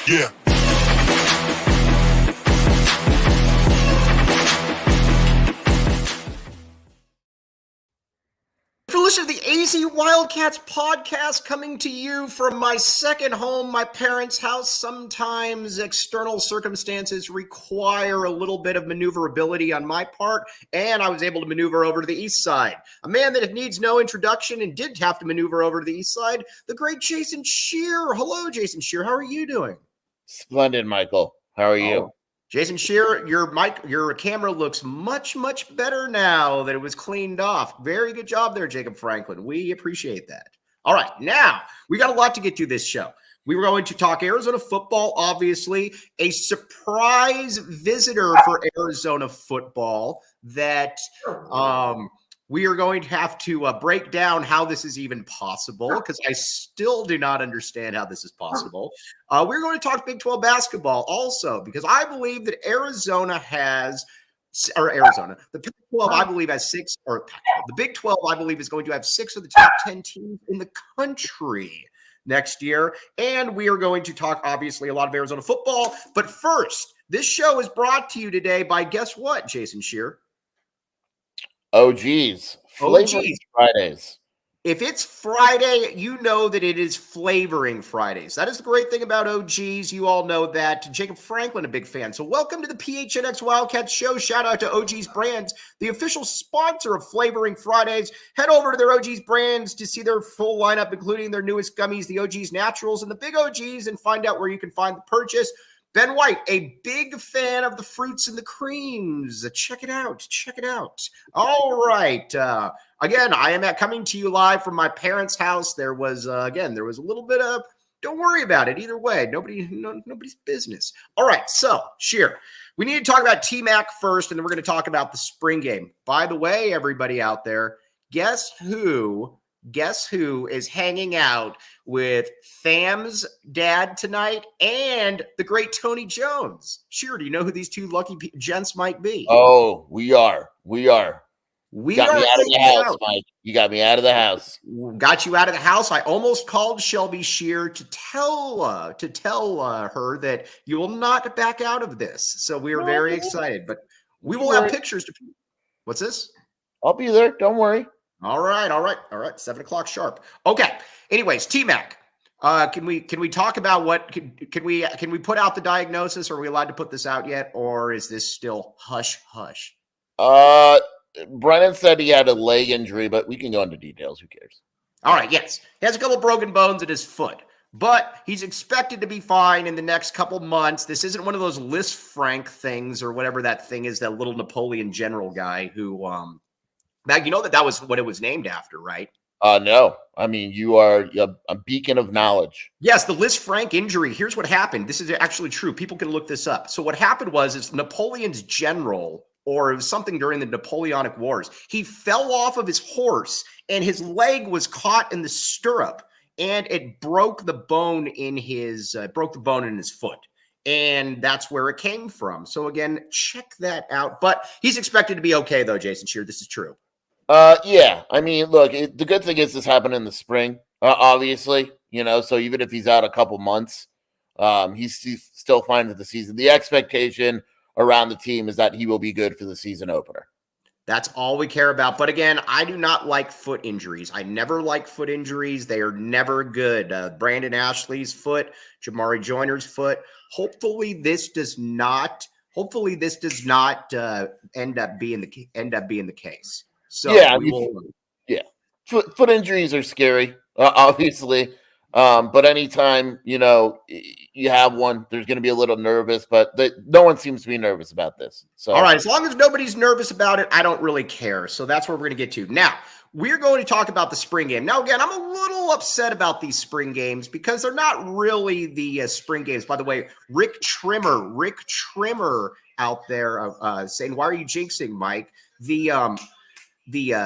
Yeah. You're listening to the ASU Wildcats podcast, coming to you from my second home, my parents' house. Sometimes external circumstances require a little bit of maneuverability on my part, and I was able to maneuver over to the east side. A man that needs no introduction and did have to maneuver over to the east side, the great Joson Scheer. Hello, Joson Scheer. How are you doing? Splendid, Michael. How are you? Joson Scheer, your camera looks much, much better now that it was cleaned off. Very good job there, Jacob Franklin. We appreciate that. All right, now we got a lot to get to this show. We were going to talk Arizona football, obviously, a surprise visitor for Arizona football that we are going to have to break down how this is even possible, because I still do not understand how this is possible. We're going to talk Big 12 basketball also, because I believe that the Big 12, I believe, has six, or the Big 12, I believe, is going to have 6 of the top 10 teams in the country next year. And we are going to talk, obviously, a lot of Arizona football. But first, this show is brought to you today by, guess what, Joson Scheer? OGs. Flavoring Fridays. If it's Friday, you know that it is flavoring Fridays. That is the great thing about OGs. You all know that. Jacob Franklin, a big fan. So welcome to the PHNX Wildcats show. Shout out to OGs Brands, the official sponsor of Flavoring Fridays. Head over to their OGs Brands to see their full lineup, including their newest gummies, the OGs Naturals and the Big OGs, and find out where you can find the purchase. Ben White, a big fan of the fruits and the creams. Check it out. Check it out. All right. Again, I am coming to you live from my parents' house. There was a little bit of, don't worry about it. Either way, nobody's business. All right. So, Scheer, we need to talk about T-Mac first, and then we're going to talk about the spring game. By the way, everybody out there, guess who is hanging out with Tham's dad tonight and the great Tony Jones? Scheer, do you know who these two lucky gents might be? Oh, we are. We got are me out of the house, Mike. You got me out of the house. Got you out of the house. I almost called Shelby Scheer to tell her that you will not back out of this. So we are very excited, but we will have pictures to. What's this? I'll be there. Don't worry. All right. 7:00 sharp. Okay. Anyways, T-Mac, can we talk about what can we put out the diagnosis? Are we allowed to put this out yet, or is this still hush hush? Brennan said he had a leg injury, but we can go into details. Who cares? All right. Yes, he has a couple broken bones in his foot, but he's expected to be fine in the next couple months. This isn't one of those Liz Frank things or whatever that thing is. That little Napoleon general guy who Mag, you know that was what it was named after, right? No. I mean, you are a beacon of knowledge. Yes, the Liz Frank injury. Here's what happened. This is actually true. People can look this up. So what happened is Napoleon's general, or it was something during the Napoleonic Wars, he fell off of his horse and his leg was caught in the stirrup and it broke the bone in his foot. And that's where it came from. So again, check that out. But he's expected to be okay, though, Joson Scheer. This is true. Yeah. I mean, look, the good thing is this happened in the spring, obviously, so even if he's out a couple months, he's still fine with the season. The expectation around the team is that he will be good for the season opener. That's all we care about. But again, I do not like foot injuries. I never like foot injuries. They are never good. Brandon Ashley's foot, Jamari Joyner's foot. Hopefully this does not end up being the case. So yeah, foot injuries are scary, obviously. But anytime, you have one, there's going to be a little nervous, but no one seems to be nervous about this. So, all right. As long as nobody's nervous about it, I don't really care. So that's where we're going to get to. Now, we're going to talk about the spring game. Now, again, I'm a little upset about these spring games because they're not really the spring games. By the way, Rick Trimmer out there saying, why are you jinxing, Mike?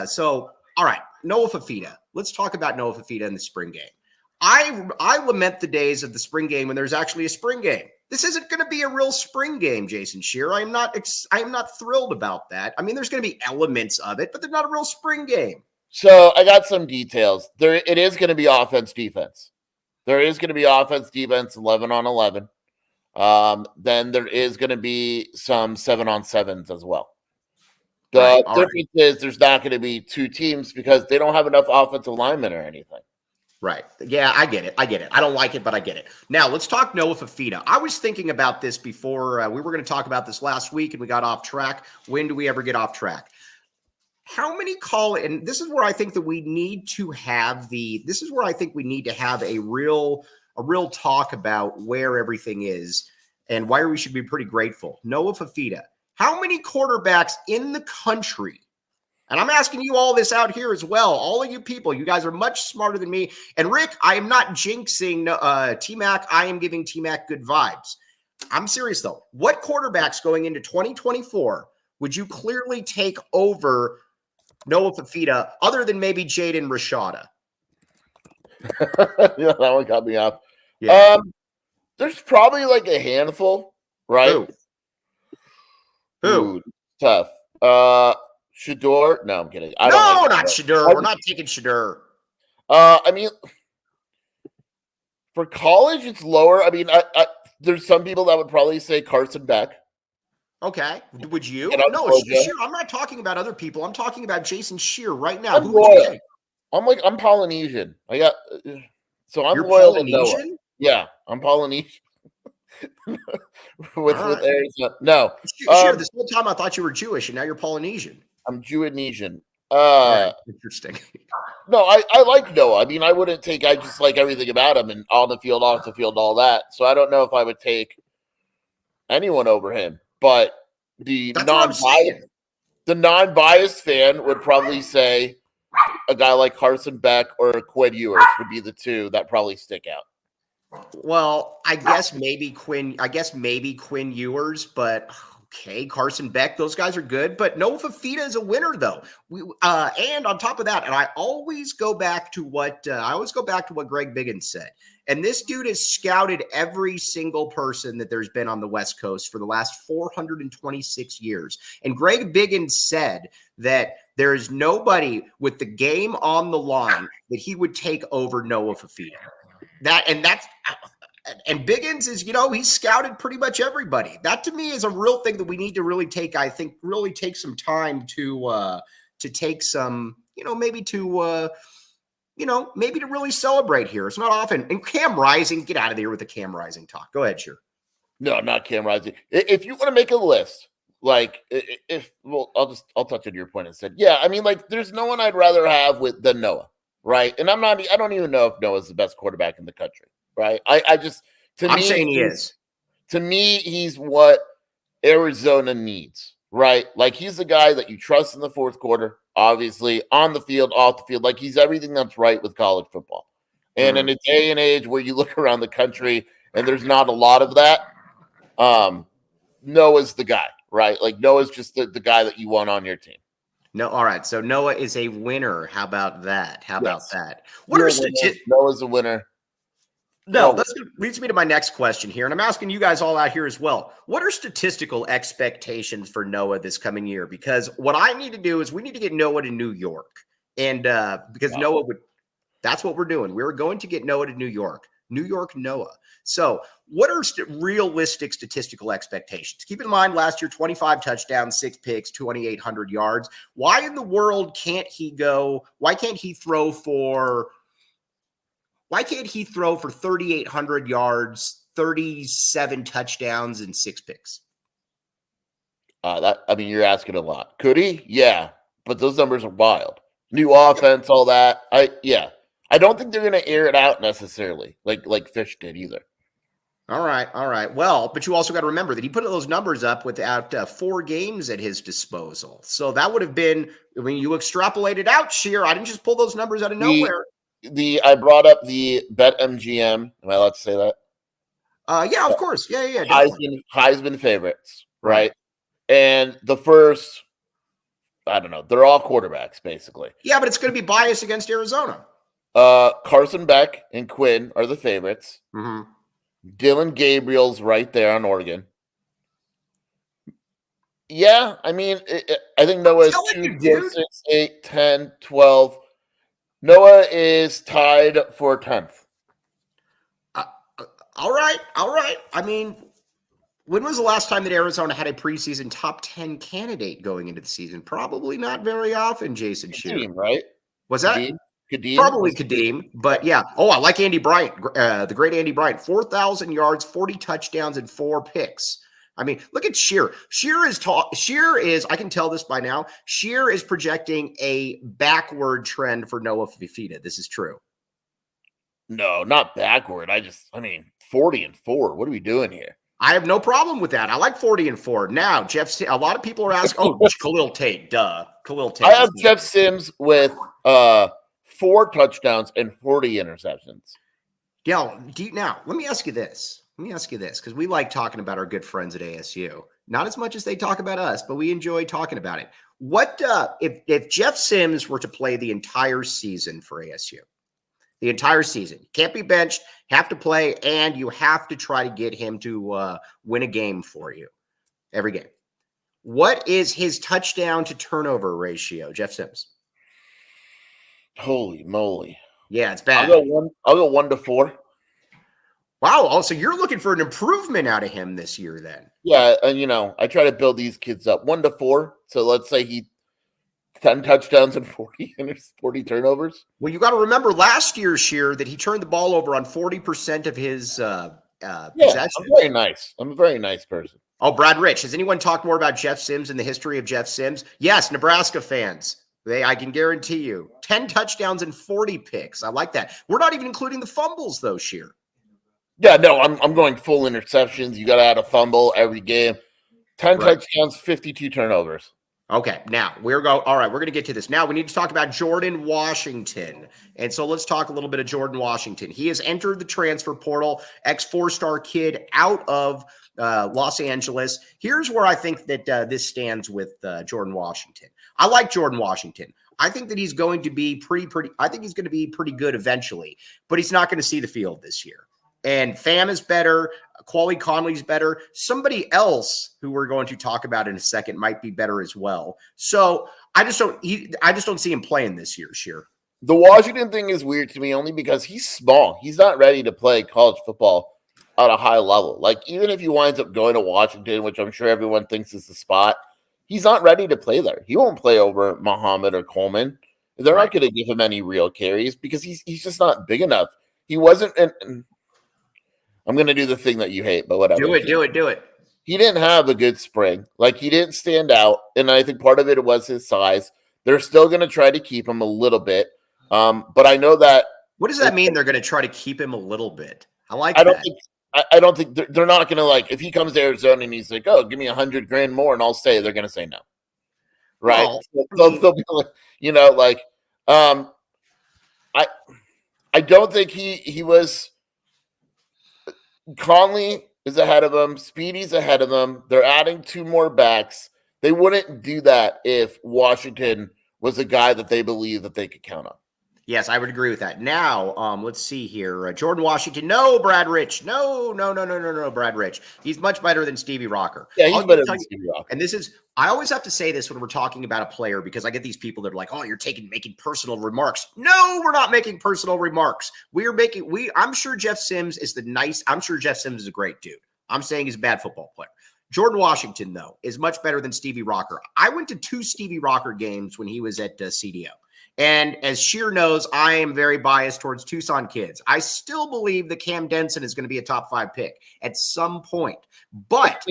So, all right, Noah Fifita. Let's talk about Noah Fifita in the spring game. I lament the days of the spring game when there's actually a spring game. This isn't going to be a real spring game, Jason Scheer. I am not thrilled about that. I mean, there's going to be elements of it, but they're not a real spring game. So I got some details. It is going to be offense defense. There is going to be offense defense 11 on 11. Then there is going to be some 7-on-7s as well. The difference is there's not going to be two teams because they don't have enough offensive linemen or anything. Right. Yeah, I get it. I don't like it, but I get it. Now, let's talk Noah Fifita. I was thinking about this before. We were going to talk about this last week, and we got off track. When do we ever get off track? How many and this is where I think that we need to have a real talk about where everything is and why we should be pretty grateful. Noah Fifita. How many quarterbacks in the country? And I'm asking you all this out here as well. All of you people, you guys are much smarter than me. And Rick, I am not jinxing T-Mac. I am giving T-Mac good vibes. I'm serious though. What quarterbacks going into 2024 would you clearly take over Noah Fifita other than maybe Jaden Rashada? Yeah, that one got me off. Yeah. There's probably like a handful, right? Who? Ooh, tough. Shador? No, I'm kidding. Not Scheer. We're not taking Scheer. I mean, for college, it's lower. I mean, there's some people that would probably say Carson Beck. Okay. Would you? No, Scheer. I'm not talking about other people. I'm talking about Jason Scheer right now. Who would you take? I'm Polynesian. I'm You're loyal Polynesian? to Noah. Yeah, I'm Polynesian. with Arizona. No. Scheer, this whole time I thought you were Jewish, and now you're Polynesian. I'm Jewanesian. Interesting. No, I like Noah. I mean, I just like everything about him and on the field, off the field, all that. So I don't know if I would take anyone over him. But the non-biased fan would probably say a guy like Carson Beck or Quinn Ewers would be the two that probably stick out. Well, I guess maybe Quinn Ewers, but okay, Carson Beck, those guys are good. But Noah Fifita is a winner, though. And on top of that, and I always go back to what Greg Biggins said. And this dude has scouted every single person that there's been on the West Coast for the last 426 years. And Greg Biggins said that there is nobody with the game on the line that he would take over Noah Fifita. And Biggins is, he's scouted pretty much everybody. That to me is a real thing that we need to really take some time to take some, maybe to really celebrate here. It's not often. And Cam Rising, get out of there with the Cam Rising talk. Go ahead, Scheer. No, not Cam Rising. If you want to make a list, I'll touch on your point instead. Yeah, I mean, there's no one I'd rather have than Noah, right? And I don't even know if Noah's the best quarterback in the country, right? I'm saying he is. To me, he's what Arizona needs, right? He's the guy that you trust in the fourth quarter, obviously, on the field, off the field. He's everything that's right with college football. And in a day and age where you look around the country and there's not a lot of that, Noah's the guy, right? Noah's just the guy that you want on your team. No, all right. So Noah is a winner. How about that? Noah's a winner. No, that leads me to my next question here, and I'm asking you guys all out here as well. What are statistical expectations for Noah this coming year? Because what I need to do is we need to get Noah to New York, and because Noah that's what we're doing. We're going to get Noah to New York, Noah. So what are realistic statistical expectations? Keep in mind last year, 25 touchdowns, 6 picks, 2,800 yards. Why in the world can't he throw for 3,800 yards, 37 touchdowns, and 6 picks? You're asking a lot. Could he? Yeah, but those numbers are wild. New offense, all that. I don't think they're going to air it out necessarily, like Fish did either. All right. Well, but you also got to remember that he put those numbers up without 4 games at his disposal. So that would have been, when you extrapolated out, Scheer, I didn't just pull those numbers out of nowhere. I brought up the BetMGM. Am I allowed to say that? Yeah, of course. Yeah. Heisman favorites, right? And the first, I don't know, they're all quarterbacks, basically. Yeah, but it's going to be biased against Arizona. Carson Beck and Quinn are the favorites. Mm-hmm. Dylan Gabriel's right there on Oregon. Yeah, I mean, I think Noah is 2, 4, 6, 8, 10, 12. Noah is tied for 10th. All right. I mean, when was the last time that Arizona had a preseason top 10 candidate going into the season? Probably not very often, Jason Scheer. Right? Was that? Kadeem? Probably Kadeem, but yeah. Oh, I like Andy Bryant, the great Andy Bryant. 4,000 yards, 40 touchdowns, and 4 picks. I mean, look at Scheer. Scheer is, I can tell this by now, Scheer is projecting a backward trend for Noah Fifita. This is true. No, not backward. I mean, 40-4. What are we doing here? I have no problem with that. I like 40-4. Now, a lot of people are asking, Khalil Tate, duh. Khalil Tate. I have Jeff Sims with 4 touchdowns and 40 interceptions. Now, let me ask you this. Because we like talking about our good friends at ASU. Not as much as they talk about us, but we enjoy talking about it. What if Jeff Sims were to play the entire season for ASU? The entire season. Can't be benched, have to play, and you have to try to get him to win a game for you every game. What is his touchdown to turnover ratio, Jeff Sims? Holy moly. Yeah, it's bad. I'll go 1-4. Wow. Also, you're looking for an improvement out of him this year then. Yeah, and I try to build these kids up 1-4. So let's say he 10 touchdowns and 40 turnovers. Well, you got to remember last year, Scheer, that he turned the ball over on 40% of his possessions. I'm very nice. I'm a very nice person. Oh, Brad Rich. Has anyone talked more about Jeff Sims and the history of Jeff Sims? Yes, Nebraska fans. I can guarantee you. 10 touchdowns and 40 picks. I like that. We're not even including the fumbles, though, Scheer. Yeah, no, I'm going full interceptions. You got to add a fumble every game. 10 touchdowns, 52 turnovers. Okay, now all right, we're going to get to this. Now we need to talk about Jordan Washington. And so let's talk a little bit of Jordan Washington. He has entered the transfer portal, ex-4-star kid out of Los Angeles. Here's where I think that this stands with Jordan Washington. I like Jordan Washington. I think that he's going to be I think he's going to be pretty good eventually, but he's not going to see the field this year. And Pham is better. Quali Conley's better. Somebody else who we're going to talk about in a second might be better as well. So I just don't see him playing this year, Scheer. The Washington thing is weird to me only because he's small. He's not ready to play college football at a high level. Like, even if he winds up going to Washington, which I'm sure everyone thinks is the spot, he's not ready to play there. He won't play over Muhammad or Coleman. They're not going to give him any real carries because he's just not big enough. He wasn't I'm going to do the thing that you hate, but whatever. Do it. He didn't have a good spring. Like, he didn't stand out, and I think part of it was his size. They're still going to try to keep him a little bit, but I know that. What does that mean? They're going to try to keep him a little bit. I don't think they're not going to, like, if he comes to Arizona and he's like, oh, give me $100,000 more and I'll stay, they're going to say no. Right? Well, they'll be like, I don't think he was. Conley is ahead of him. Speedy's ahead of him. They're adding 2 more backs. They wouldn't do that if Washington was a guy that they believe that they could count on. Yes, I would agree with that. Now, let's see here. Jordan Washington. No, Brad Rich. No, Brad Rich. He's much better than Stevie Rocker. Yeah, he's better than Stevie Rocker. And I always have to say this when we're talking about a player because I get these people that are like, oh, you're making personal remarks. No, we're not making personal remarks. I'm sure Jeff Sims is I'm sure Jeff Sims is a great dude. I'm saying he's a bad football player. Jordan Washington, though, is much better than Stevie Rocker. I went to 2 Stevie Rocker games when he was at CDO. And as Scheer knows, I am very biased towards Tucson kids. I still believe that Cam Denson is going to be a top 5 pick at some point. But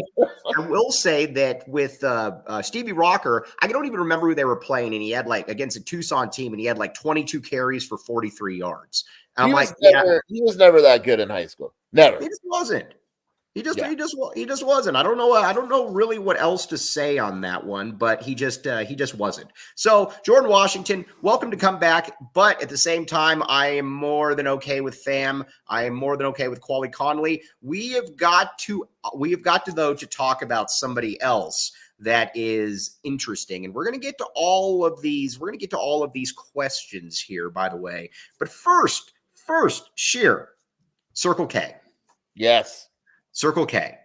I will say that with Stevie Rocker, I don't even remember who they were playing. And he had against a Tucson team, and he had 22 carries for 43 yards. And he was never that good in high school. Never. He just wasn't. He just wasn't. I don't know really what else to say on that one, but he just wasn't. So Jordan Washington, welcome to come back. But at the same time, I am more than okay with Fam. I am more than okay with Quali Conley. We have got to though to talk about somebody else that is interesting, and we're going to get to all of these. We're going to get to all of these questions here, by the way. But first, Scheer, Circle K. Yes. Circle K.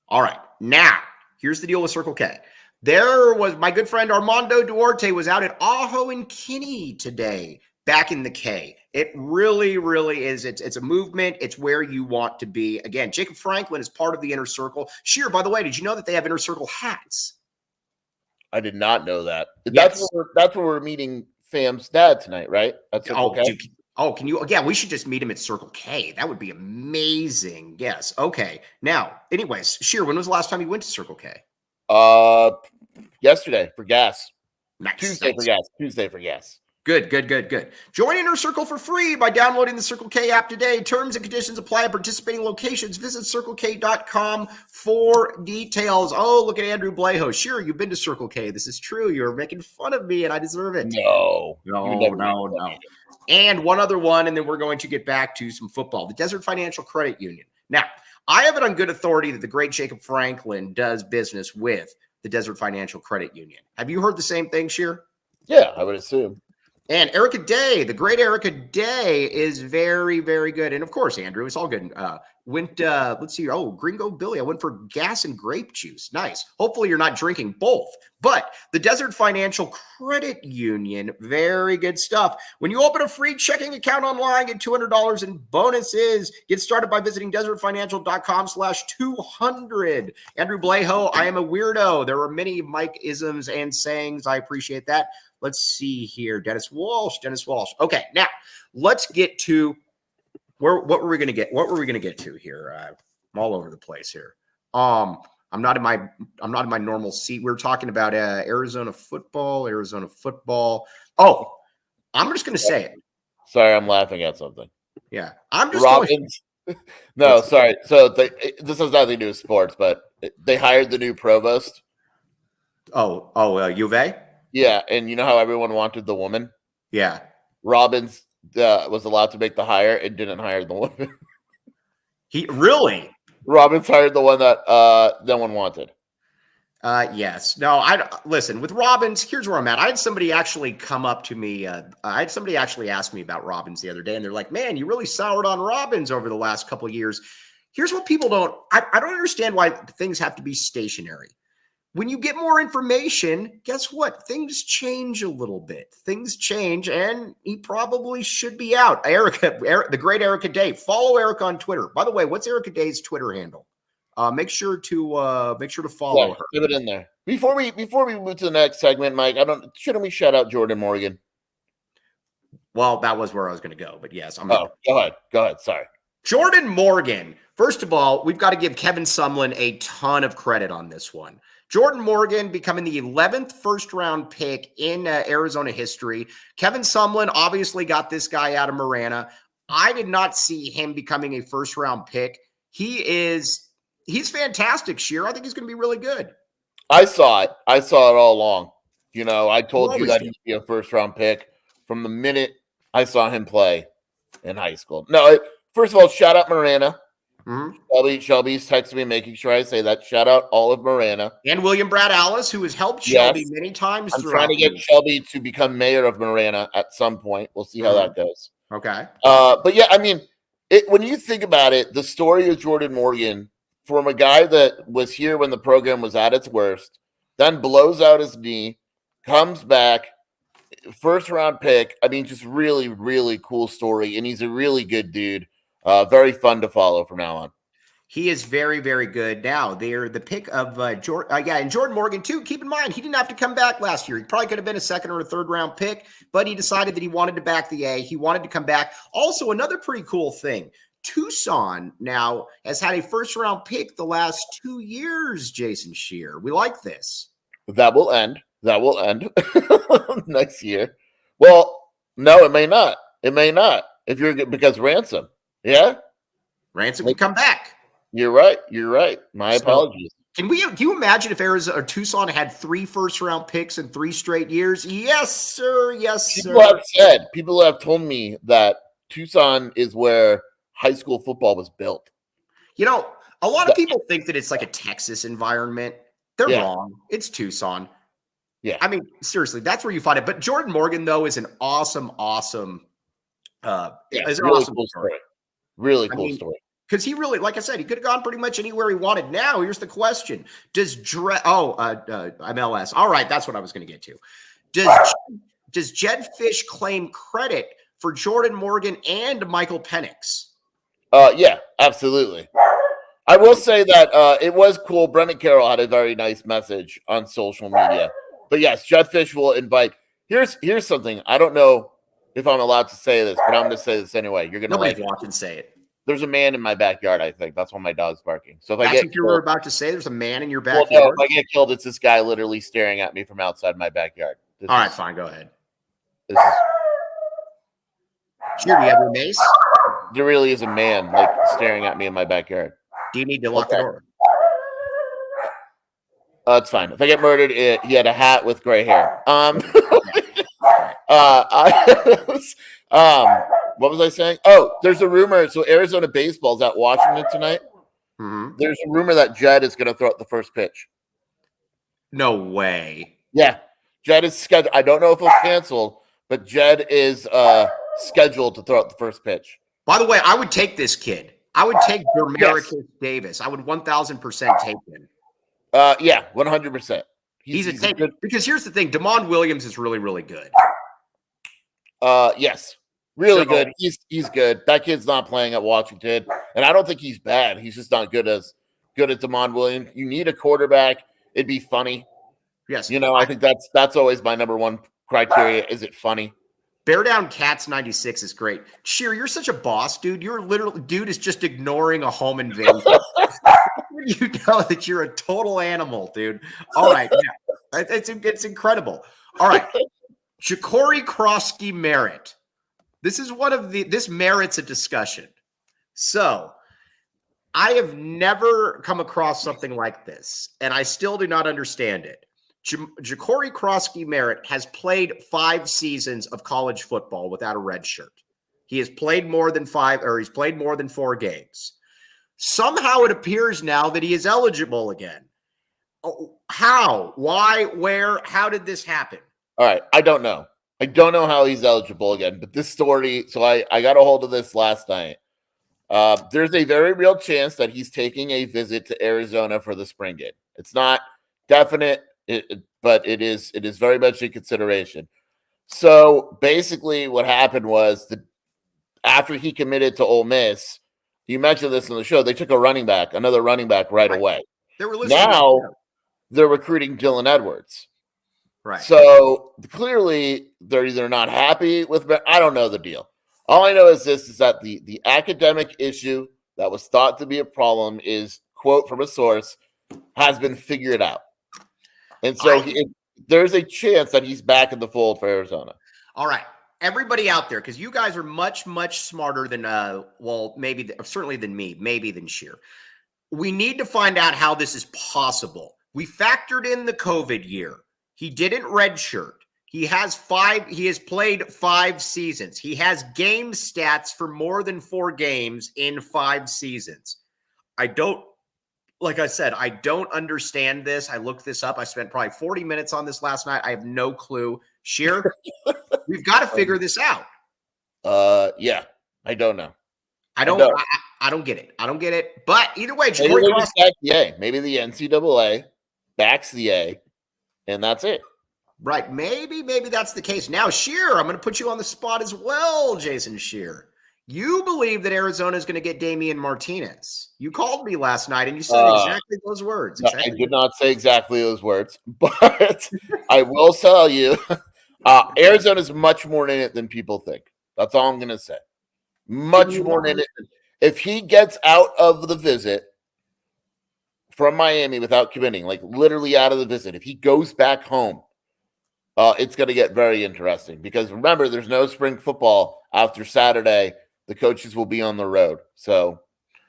All right. Now, here's the deal with Circle K. There was my good friend Armando Duarte was out at Ajo and Kinney today, back in the K. It really, really is. It's a movement. It's where you want to be. Again, Jacob Franklin is part of the Inner Circle. Scheer, by the way, did you know that they have Inner Circle hats? I did not know that. Yes. That's where we're meeting Fam's dad tonight, right? That's okay. Can you? Yeah, we should just meet him at Circle K. That would be amazing. Yes. Okay. Now, anyways, Scheer, when was the last time you went to Circle K? Yesterday for gas. Nice. Tuesday for gas. Good. Join Inner Circle for free by downloading the Circle K app today. Terms and conditions apply at participating locations. Visit CircleK.com for details. Oh, look at Andrew Blejo. Sure, you've been to Circle K. This is true. You're making fun of me, and I deserve it. No. And one other one, and then we're going to get back to some football. The Desert Financial Credit Union. Now, I have it on good authority that the great Jacob Franklin does business with the Desert Financial Credit Union. Have you heard the same thing, Scheer? Yeah, I would assume. And Erica Day, the great Erica Day, is very, very good. And of course, Andrew, it's all good. Let's see. Oh, Gringo Billy. I went for gas and grape juice. Nice. Hopefully you're not drinking both. But the Desert Financial Credit Union, very good stuff. When you open a free checking account online, get $200 in bonuses. Get started by visiting desertfinancial.com/200. Andrew Blejo, I am a weirdo. There are many Mike isms and sayings. I appreciate that. Let's see here. Dennis Walsh. Okay, now let's get to what were we going to get? What were we going to get to here? I'm all over the place here. I'm not in my normal seat. We were talking about Arizona football. Oh, I'm just going to say it. Sorry, I'm laughing at something. Yeah, I'm just Robbins. No, sorry. So this has nothing to do with sports, but they hired the new provost. U of A? Yeah, and you know how everyone wanted the woman? Yeah. Robbins was allowed to make the hire and didn't hire the woman. He really? Robbins hired the one that no one wanted. Yes. No, listen, with Robbins, here's where I'm at. I had somebody actually come up to me. I had somebody actually ask me about Robbins the other day, and they're like, man, you really soured on Robbins over the last couple of years. Here's what people I don't understand why things have to be stationary. When you get more information, guess what? Things change a little bit. Things change, and he probably should be out. The great Erica Day. Follow Erica on Twitter. By the way, what's Erica Day's Twitter handle? Make sure to follow her. Leave it in there. Before we move to the next segment, Mike, shouldn't we shout out Jordan Morgan? Well, that was where I was going to go, but yes, go ahead. Sorry. Jordan Morgan. First of all, we've got to give Kevin Sumlin a ton of credit on this one. Jordan Morgan becoming the 11th first-round pick in Arizona history. Kevin Sumlin obviously got this guy out of Marana. I did not see him becoming a first-round pick. He's fantastic, Scheer. I think he's going to be really good. I saw it all along. You know, I told you that he'd be a first-round pick from the minute I saw him play in high school. No, first of all, shout out Marana. Mm-hmm. Shelby's texting me, making sure I say that. Shout out all of Marana. And William Brad Alice, who has helped Shelby many times. I'm trying to get Shelby to become mayor of Marana at some point. We'll see how that goes. Okay. But yeah, I mean, when you think about it, the story of Jordan Morgan, from a guy that was here when the program was at its worst, then blows out his knee, comes back, first round pick. I mean, just really, really cool story. And he's a really good dude. Very fun to follow from now on. He is very, very good. Now, they're the pick of Jordan. And Jordan Morgan, too. Keep in mind, he didn't have to come back last year. He probably could have been a second or a third round pick, but he decided that he wanted to back the A. He wanted to come back. Also, another pretty cool thing. Tucson now has had a first round pick the last 2 years, Jason Scheer. We like this. That will end next year. Well, no, it may not. Because Ransom. Yeah? Ransom can come back. You're right. You're right. My apologies. Can you imagine if Arizona or Tucson had 3 first-round picks in 3 straight years? Yes, sir. Yes, sir. People have told me that Tucson is where high school football was built. You know, a lot of people think that it's like a Texas environment. They're wrong. It's Tucson. Yeah. I mean, seriously, that's where you find it. But Jordan Morgan, though, is an awesome really cool story. Really cool story. Because he really, like I said, he could have gone pretty much anywhere he wanted. Now, here's the question. MLS. All right, that's what I was going to get to. Does Jed Fish claim credit for Jordan Morgan and Michael Penix? Yeah, absolutely. I will say that it was cool. Brendan Carroll had a very nice message on social media. But yes, Jed Fish will invite. Here's something. I don't know if I'm allowed to say this, but I'm going to say this anyway. You're going to like watch and say it. There's a man in my backyard, I think. That's why my dog's barking. So if That's I get what you were about to say? There's a man in your backyard? Well, no, if I get killed, it's this guy literally staring at me from outside my backyard. All right, fine. Go ahead. This is Scheer, do you have your mace? There really is a man like staring at me in my backyard. Do you need to lock the door? It's fine. If I get murdered, he had a hat with gray hair. What was I saying? Oh, there's a rumor. So Arizona baseball's at Washington tonight. Mm-hmm. There's a rumor that Jed is going to throw out the first pitch. No way. Yeah, Jed is scheduled. I don't know if he'll cancel, but Jed is scheduled to throw out the first pitch. By the way, I would take this kid. I would take Demarcus Davis. I would 1,000% take him. Yeah, 100%. He's a take. Because here's the thing: Damon Williams is really, really good. Yes. Really good. He's good. That kid's not playing at Washington, and I don't think he's bad. He's just not good as Damon Williams. You need a quarterback. It'd be funny. Yes. I think that's always my number one criteria. Is it funny? Bear Down Cats 96 is great. Scheer, you're such a boss, dude. Dude is just ignoring a home invasion. You know that you're a total animal, dude. All right. Yeah. It's incredible. All right. Ja'Cory Krosky Merritt. This merits a discussion. So I have never come across something like this, and I still do not understand it. Ja'Cory Krosky Merritt has played 5 seasons of college football without a red shirt. He has played more than 5, or he's played more than 4 games. Somehow it appears now that he is eligible again. How? Why? Where? How did this happen? All right. I don't know. I don't know how he's eligible again, but this story, so I got a hold of this last night. There's a very real chance that he's taking a visit to Arizona for the spring game. It's not definite, but it is very much in consideration. So basically what happened was that after he committed to Ole Miss, you mentioned this on the show, they took another running back right away. Now they're recruiting Dylan Edwards. Right. So clearly they're either not happy with, I don't know the deal. All I know is that the academic issue that was thought to be a problem is, quote from a source, has been figured out. And so there's a chance that he's back in the fold for Arizona. All right. Everybody out there, because you guys are much, much smarter than, certainly than me, maybe than Scheer. We need to find out how this is possible. We factored in the COVID year. He didn't redshirt. He has played 5 seasons. He has game stats for more than 4 games in 5 seasons. Like I said, I don't understand this. I looked this up. I spent probably 40 minutes on this last night. I have no clue. Scheer, we've got to figure this out. Yeah, I don't know. I don't get it. I don't get it. But either way, maybe the NCAA backs the A, and that's it. Right. Maybe that's the case. Now, Scheer, I'm going to put you on the spot as well, Jason Scheer. You believe that Arizona is going to get Damian Martinez. You called me last night and you said exactly those words. I did not say exactly those words, but I will tell you, Arizona is much more in it than people think. That's all I'm going to say. Much more in it. If he gets out of the visit from Miami without committing, like literally out of the visit, if he goes back home, it's going to get very interesting because remember, there's no spring football after Saturday. The coaches will be on the road. So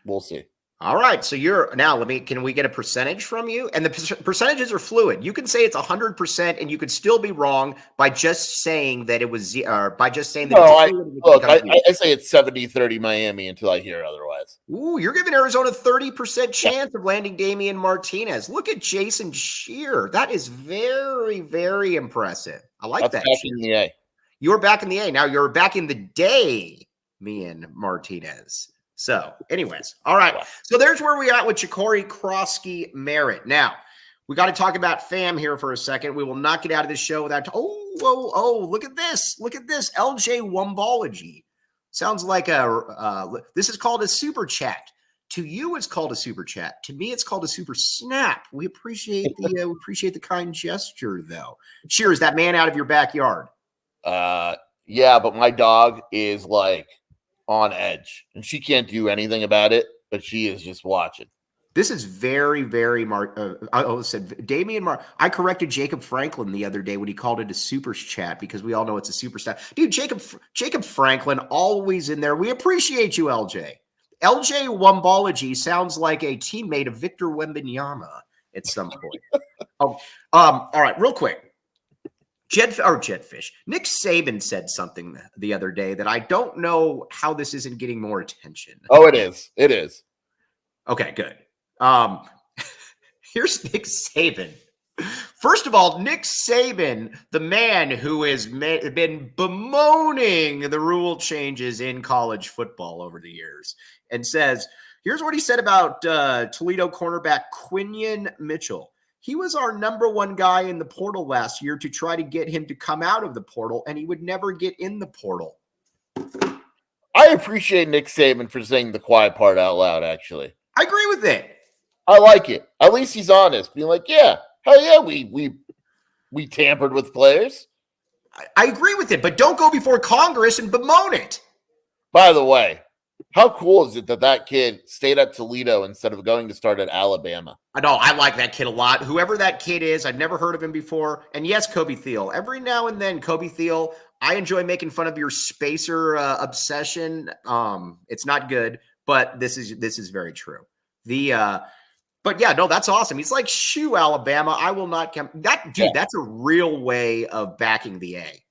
we'll see. All right. So can we get a percentage from you? And the percentages are fluid. You can say it's 100% and you could still be wrong by just saying that it was, or by just saying that I say it's 70-30 Miami until I hear otherwise. Ooh, you're giving Arizona 30% chance of landing Damian Martinez. Look at Jason Scheer. That is very, very impressive. I like that. Back in the A. You're back in the A. Now you're back in the day, Damian Martinez. So, anyways, all right. So there's where we are at with Ja'Cory Krosky Merritt. Now, we got to talk about fam here for a second. We will not get out of this show without. Look at this. Look at this. LJ Wombology. Sounds like this is called a super chat. To you, it's called a super chat. To me, it's called a super snap. We appreciate the kind gesture, though. Scheer, is that man out of your backyard? Yeah, but my dog is like on edge, and she can't do anything about it, but she is just watching. This is very, very I corrected Jacob Franklin the other day when he called it a super chat because we all know it's a super stat. Dude, Jacob Franklin always in there. We appreciate you, LJ. LJ Wombology sounds like a teammate of Victor Wembanyama at some point. All right, real quick. Jetfish. Nick Saban said something the other day that I don't know how this isn't getting more attention. Oh, it is. It is. Okay, good. Here's Nick Saban. First of all, Nick Saban, the man who has been bemoaning the rule changes in college football over the years, and says, here's what he said about Toledo cornerback Quinion Mitchell. He was our number one guy in the portal last year to try to get him to come out of the portal, and he would never get in the portal. I appreciate Nick Saban for saying the quiet part out loud, actually. I agree with it. I like it. At least he's honest. Being like, yeah, hell yeah, we tampered with players. I agree with it, but don't go before Congress and bemoan it. By the way, how cool is it that kid stayed at Toledo instead of going to start at Alabama? I know. I like that kid a lot. Whoever that kid is, I've never heard of him before. And yes, Kobe Thiel. Every now and then, Kobe Thiel, I enjoy making fun of your spacer obsession. It's not good, but this is very true. But yeah, no, that's awesome. He's like, shoo, Alabama. I will not come. That dude, That's a real way of backing the A.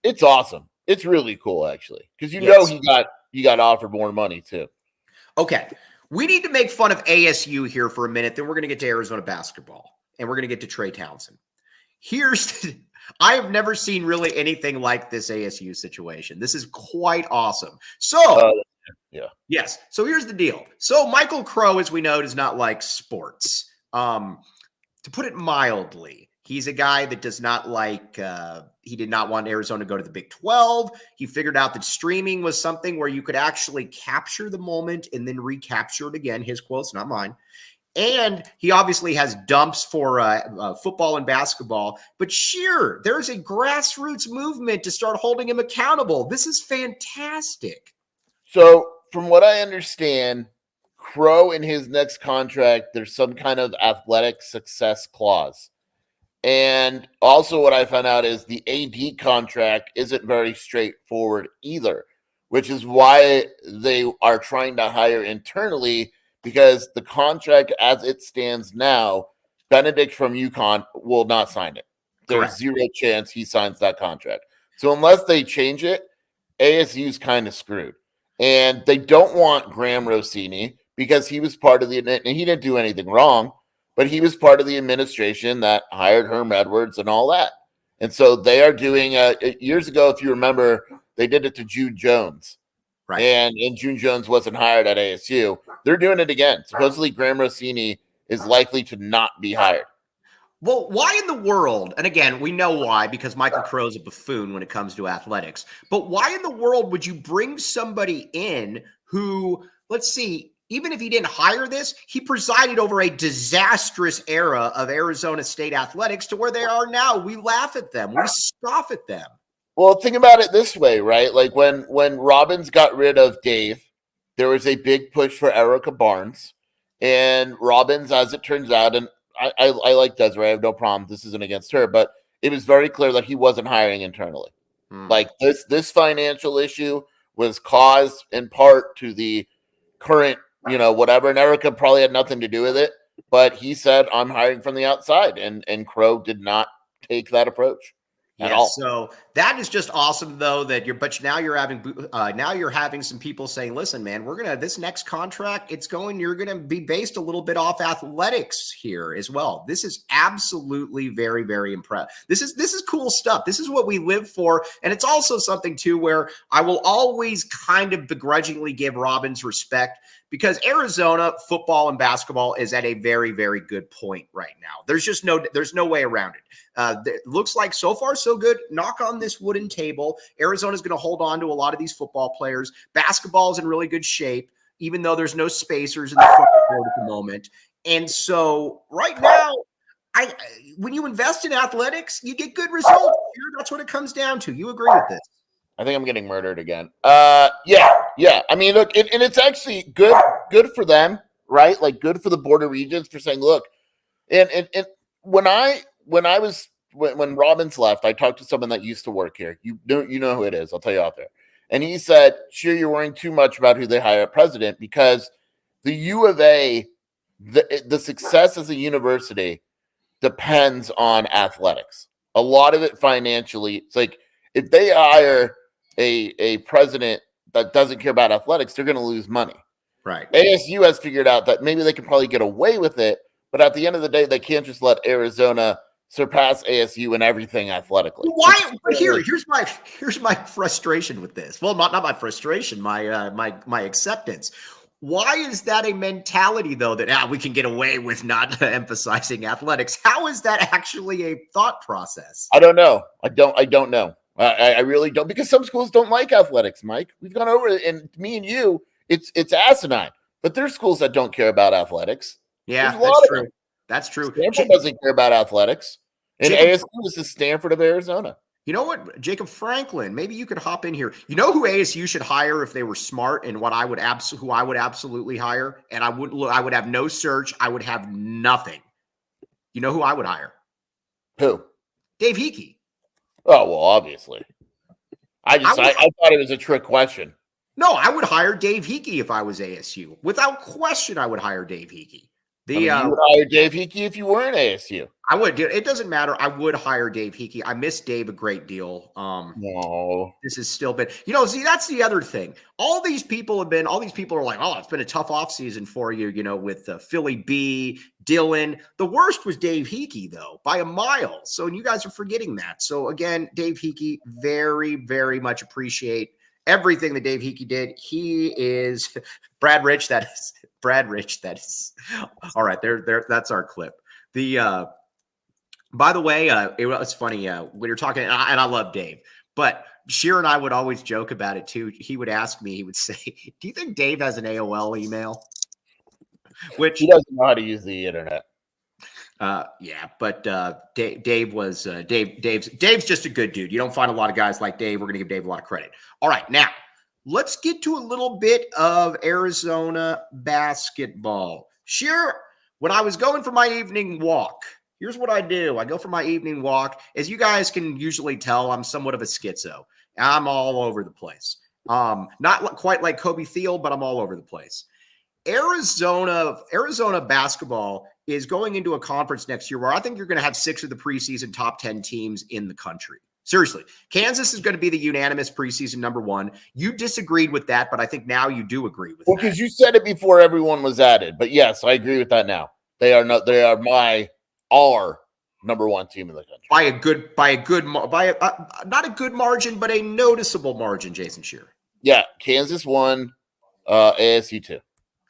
It's awesome. It's really cool, actually, because know he got offered more money too. Okay, we need to make fun of ASU here for a minute. Then we're going to get to Arizona basketball, and we're going to get to Trey Townsend. I have never seen really anything like this ASU situation. This is quite awesome. So. Yeah. Yes. So here's the deal. So Michael Crow, as we know, does not like sports. To put it mildly, he's a guy that does not like, he did not want Arizona to go to the Big 12. He figured out that streaming was something where you could actually capture the moment and then recapture it again. His quotes, not mine. And he obviously has dumps for football and basketball. But Scheer, there's a grassroots movement to start holding him accountable. This is fantastic. So, from what I understand, Crow in his next contract, there's some kind of athletic success clause. And also what I found out is the AD contract isn't very straightforward either, which is why they are trying to hire internally, because the contract as it stands now, Benedict from UConn will not sign it. There's Correct. Zero chance he signs that contract. So unless they change it, ASU's kind of screwed. And they don't want Graham Rossini because he was part of and he didn't do anything wrong, but he was part of the administration that hired Herm Edwards and all that. And so they are doing years ago, if you remember, they did it to June Jones. Right. And June Jones wasn't hired at ASU. They're doing it again. Supposedly Graham Rossini is likely to not be hired. Well, why in the world, and again, we know why, because Michael Crow's a buffoon when it comes to athletics, but why in the world would you bring somebody in who, let's see, even if he didn't hire this, he presided over a disastrous era of Arizona State athletics to where they are now. We laugh at them. We scoff at them. Well, think about it this way, right? Like when Robbins got rid of Dave, there was a big push for Erica Barnes, and Robbins, as it turns out, and I like Desiree. I have no problem. This isn't against her, but it was very clear that he wasn't hiring internally. Like this financial issue was caused in part to the current whatever. And Erica probably had nothing to do with it, but he said, I'm hiring from the outside. And Crow did not take that approach at all. So that is just awesome, though, but now you're having some people saying, listen, man, this next contract, you're going to be based a little bit off athletics here as well. This is absolutely very, very impressive. This is cool stuff. This is what we live for. And it's also something too, where I will always kind of begrudgingly give Robbins respect, because Arizona football and basketball is at a very, very good point right now. There's no way around it. It looks like so far so good. Knock on this wooden table. Arizona's going to hold on to a lot of these football players. Basketball is in really good shape, even though there's no spacers in the front court at the moment. And so right now, when you invest in athletics, you get good results. That's what it comes down to. You agree with this? I think I'm getting murdered again. Yeah. I mean, look, and it's actually good for them, right? Like, good for the border regions for saying, look, and when Robbins left, I talked to someone that used to work here. You know who it is. I'll tell you out there. And he said, Scheer, you're worrying too much about who they hire at president, because the U of A, the success as a university depends on athletics. A lot of it financially. It's like, if they hire a president that doesn't care about athletics, they're going to lose money. Right. ASU has figured out that maybe they can probably get away with it, but at the end of the day, they can't just let Arizona surpass ASU in everything athletically. Why? But here's my frustration with this. Well, not my frustration, my acceptance. Why is that a mentality, though, that we can get away with not emphasizing athletics? How is that actually a thought process? I don't know. I don't know. I really don't, because some schools don't like athletics, Mike. We've gone over it, and me and you, it's asinine. But there's schools that don't care about athletics. Yeah, that's true. Stanford doesn't care about athletics. And ASU is the Stanford of Arizona. You know what, Jacob Franklin, maybe you could hop in here. You know who ASU should hire if they were smart, and who I would absolutely hire? And I would have no search. I would have nothing. You know who I would hire? Who? Dave Hickey. Oh, well, obviously. I thought it was a trick question. No, I would hire Dave Hickey if I was ASU. Without question, I would hire Dave Hickey. You would hire Dave Hickey if you weren't ASU. I would. It doesn't matter. I would hire Dave Hickey. I miss Dave a great deal. No. This has still been, see, that's the other thing. All these people are like, oh, it's been a tough offseason for you, with Philly B, Dylan. The worst was Dave Hickey, though, by a mile. So you guys are forgetting that. So again, Dave Hickey, very, very much appreciate everything that Dave Hickey did. He is Brad Rich. That is all right. That's our clip. By the way, it was funny when you're talking, and I love Dave, but Scheer and I would always joke about it too. He would ask me, he would say, do you think Dave has an AOL email? Which he doesn't know how to use the internet. Yeah, but Dave's just a good dude. You don't find a lot of guys like Dave. We're going to give Dave a lot of credit. All right, now let's get to a little bit of Arizona basketball. Scheer, when I was going for my evening walk, here's what I do. I go for my evening walk. As you guys can usually tell, I'm somewhat of a schizo. I'm all over the place. Not quite like Kobe Thiel, but I'm all over the place. Arizona basketball is going into a conference next year where I think you're going to have 6 of the preseason top 10 teams in the country. Seriously, Kansas is going to be the unanimous preseason number 1. You disagreed with that, but I think now you do agree with that. Because you said it before everyone was added. But yes, I agree with that now. They are our number 1 team in the country. Not a good margin, but a noticeable margin, Joson Scheer. Yeah, Kansas 1, ASU 2.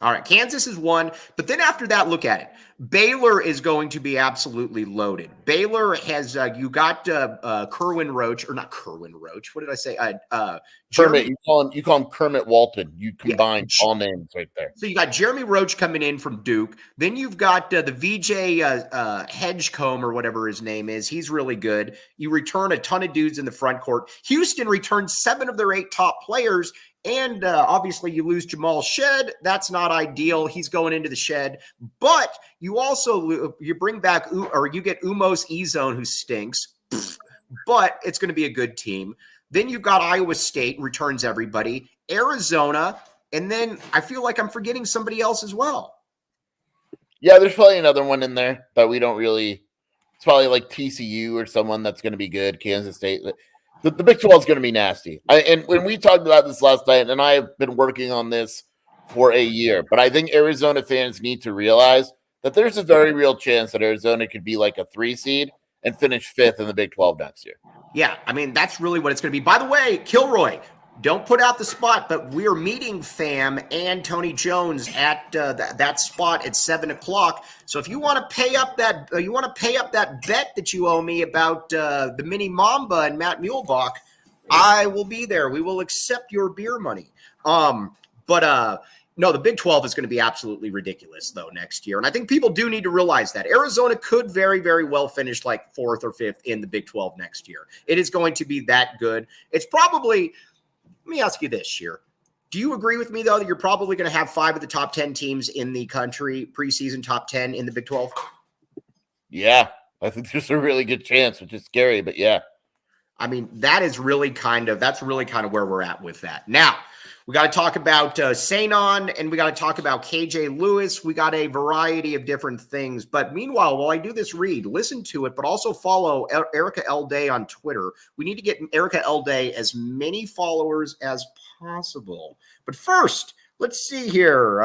All right, Kansas is 1, but then after that, look at it. Baylor is going to be absolutely loaded. Baylor has you got Kerwin Roach, or not Kerwin Roach. What did I say? Kermit. You call him Kermit Walton. You combine all names right there. So you got Jeremy Roach coming in from Duke. Then you've got the VJ Hedgecombe or whatever his name is. He's really good. You return a ton of dudes in the front court. Houston returns 7 of their 8 top players. And obviously you lose Jamal Shed. That's not ideal. He's going into the shed. But you also bring back, or you get Umos Ezone, who stinks. But it's going to be a good team. Then you've got Iowa State, returns everybody. Arizona, And then I feel like I'm forgetting somebody else as well. Yeah, there's probably another one in there that we don't really. It's probably like TCU or someone that's going to be good. Kansas State. The Big 12 is going to be nasty. And when we talked about this last night, and I have been working on this for a year, but I think Arizona fans need to realize that there's a very real chance that Arizona could be like a 3 seed and finish 5th in the Big 12 next year. Yeah, I mean, that's really what it's going to be. By the way, Kilroy, don't put out the spot, but we're meeting Fam and Tony Jones at that spot at 7:00. So if you want to pay up that, bet that you owe me about the Mini Mamba and Matt Muehlbach, I will be there. We will accept your beer money. No, the Big 12 is going to be absolutely ridiculous, though, next year. And I think people do need to realize that. Arizona could very, very well finish like 4th or 5th in the Big 12 next year. It is going to be that good. It's probably – let me ask you this, Scheer. Do you agree with me, though, that you're probably going to have 5 of the top 10 teams in the country, preseason top 10 in the Big 12? Yeah, I think there's a really good chance, which is scary, but yeah. I mean, that's really kind of where we're at with that. Now, we got to talk about Sanon, and we got to talk about KJ Lewis. We got a variety of different things. But meanwhile, while I do this read, listen to it, but also follow Erica L. Day on Twitter. We need to get Erica L. Day as many followers as possible. But first, let's see here.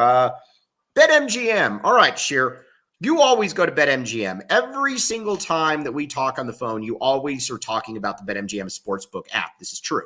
BetMGM. All right, Scheer. You always go to BetMGM. Every single time that we talk on the phone, you always are talking about the BetMGM Sportsbook app. This is true.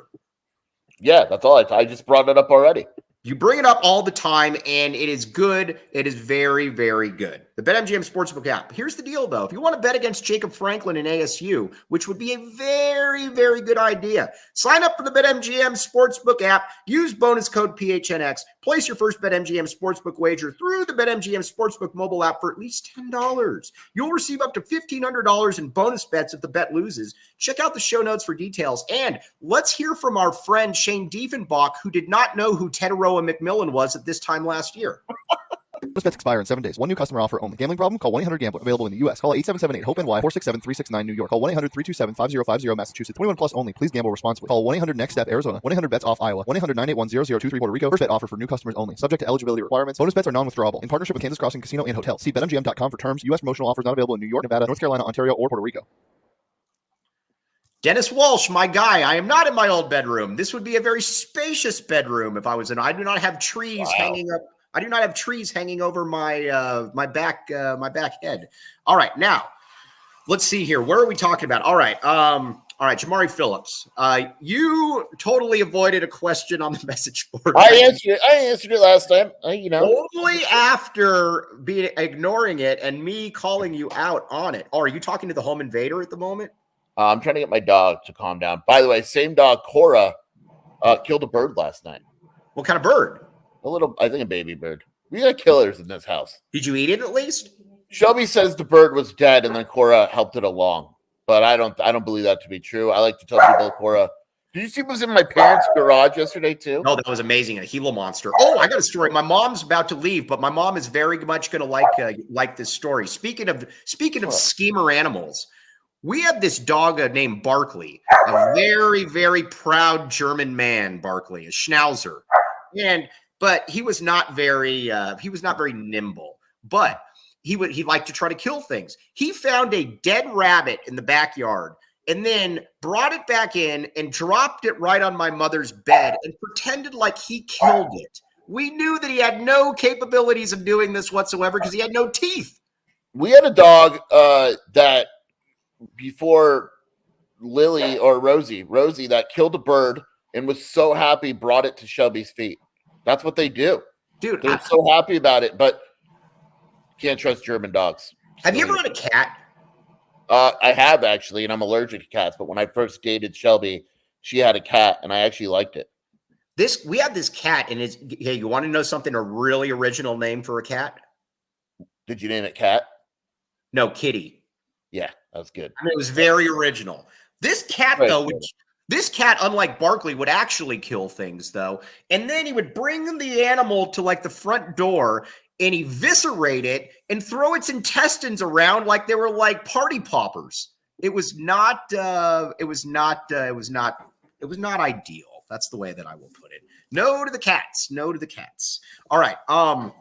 Yeah, that's all. I just brought it up already. You bring it up all the time, and it is good. It is very, very good. The BetMGM Sportsbook app. Here's the deal, though. If you want to bet against Jacob Franklin and ASU, which would be a very, very good idea, sign up for the BetMGM Sportsbook app. Use bonus code PHNX. Place your first BetMGM Sportsbook wager through the BetMGM Sportsbook mobile app for at least $10. You'll receive up to $1,500 in bonus bets if the bet loses. Check out the show notes for details. And let's hear from our friend Shane Diefenbach, who did not know who Tetaroa McMillan was at this time last year. Bonus bets expire in 7 days. One new customer offer only. Gambling problem? Call 1-800-GAMBLER. Available in the U.S. Call 877-8-HOPE-NY 467-369 New York. Call 1-800-327-5050 Massachusetts. 21 plus only. Please gamble responsibly. Call 1-800-NEXT-STEP Arizona. 1-800-BETS-OFF Iowa. 1-800-981-0023 Puerto Rico. First bet offer for new customers only. Subject to eligibility requirements. Bonus bets are non-withdrawable. In partnership with Kansas Crossing Casino and Hotel. See BetMGM.com for terms. U.S. promotional offers not available in New York, Nevada, North Carolina, Ontario, or Puerto Rico. Dennis Walsh, my guy. I am not in my old bedroom. This would be a very spacious bedroom if I was in. I do not have trees hanging up. I do not have trees hanging over my my back head. All right, now let's see here. Where are we talking about? All right, Jamari Phillips. You totally avoided a question on the message board. I answered it last time. Only after ignoring it and me calling you out on it. Oh, are you talking to the home invader at the moment? I'm trying to get my dog to calm down. By the way, same dog, Cora, killed a bird last night. What kind of bird? I think a baby bird. We got killers in this house. Did you eat it at least? Shelby says the bird was dead, and then Cora helped it along. But I don't believe that to be true. I like to tell people, Cora. Did you see what was in my parents' garage yesterday too? Oh, that was amazing. A Gila monster. Oh, I got a story. My mom's about to leave, but my mom is very much going to like this story. Speaking of schemer animals, we have this dog named Barkley, a very, very proud German man. Barkley, a Schnauzer, but he was not very nimble. But he liked to try to kill things. He found a dead rabbit in the backyard and then brought it back in and dropped it right on my mother's bed and pretended like he killed it. We knew that he had no capabilities of doing this whatsoever because he had no teeth. We had a dog that before Lily or Rosie that killed a bird and was so happy, brought it to Shelby's feet. That's what they do. Dude, they're so happy about it, but can't trust German dogs. Have you ever had a cat? I have actually, and I'm allergic to cats. But when I first dated Shelby, she had a cat, and I actually liked it. We had this cat, and hey, you want to know something? A really original name for a cat? Did you name it Cat? No, Kitty. Yeah, that was good. I mean, it was very original. This cat, though, this cat, unlike Barkley, would actually kill things, though. And then he would bring the animal to like the front door and eviscerate it and throw its intestines around like they were like party poppers. It was not ideal. That's the way that I will put it. No to the Cats. No to the Cats. All right. All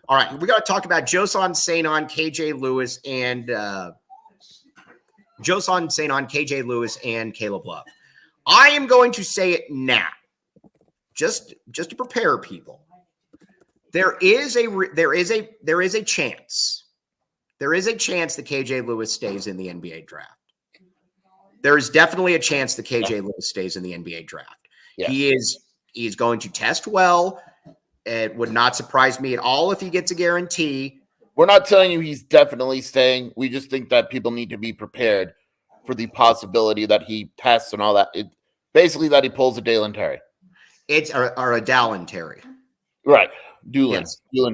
right. We got to talk about Joson Sanon, KJ Lewis, and Caleb Love. I am going to say it now, just to prepare people. There is a chance. There is a chance that KJ Lewis stays in the NBA draft. There is definitely a chance that KJ Lewis stays in the NBA draft. Yeah. He is going to test well. It would not surprise me at all if he gets a guarantee. We're not telling you he's definitely staying. We just think that people need to be prepared for the possibility that he tests and all that. Basically, that he pulls a Dalen Terry. Or a Dalen Terry. Right. Dalen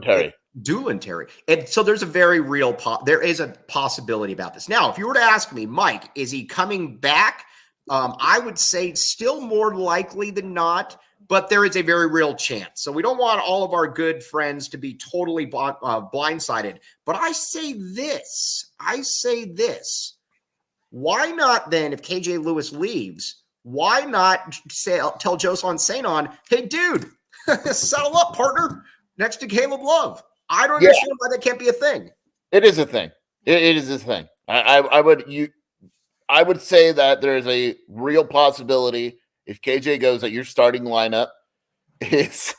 Terry. Dalen Terry. And so there's a very real there is a possibility about this. Now, if you were to ask me, Mike, is he coming back? I would say still more likely than not, but there is a very real chance. So we don't want all of our good friends to be totally blindsided. But I say this. Why not then, if KJ Lewis leaves, why not tell Joson Sanon, hey, dude, settle up, partner, next to Caleb Love? I don't understand why that can't be a thing. It is a thing. It is a thing. I would say that there is a real possibility if KJ goes that your starting lineup is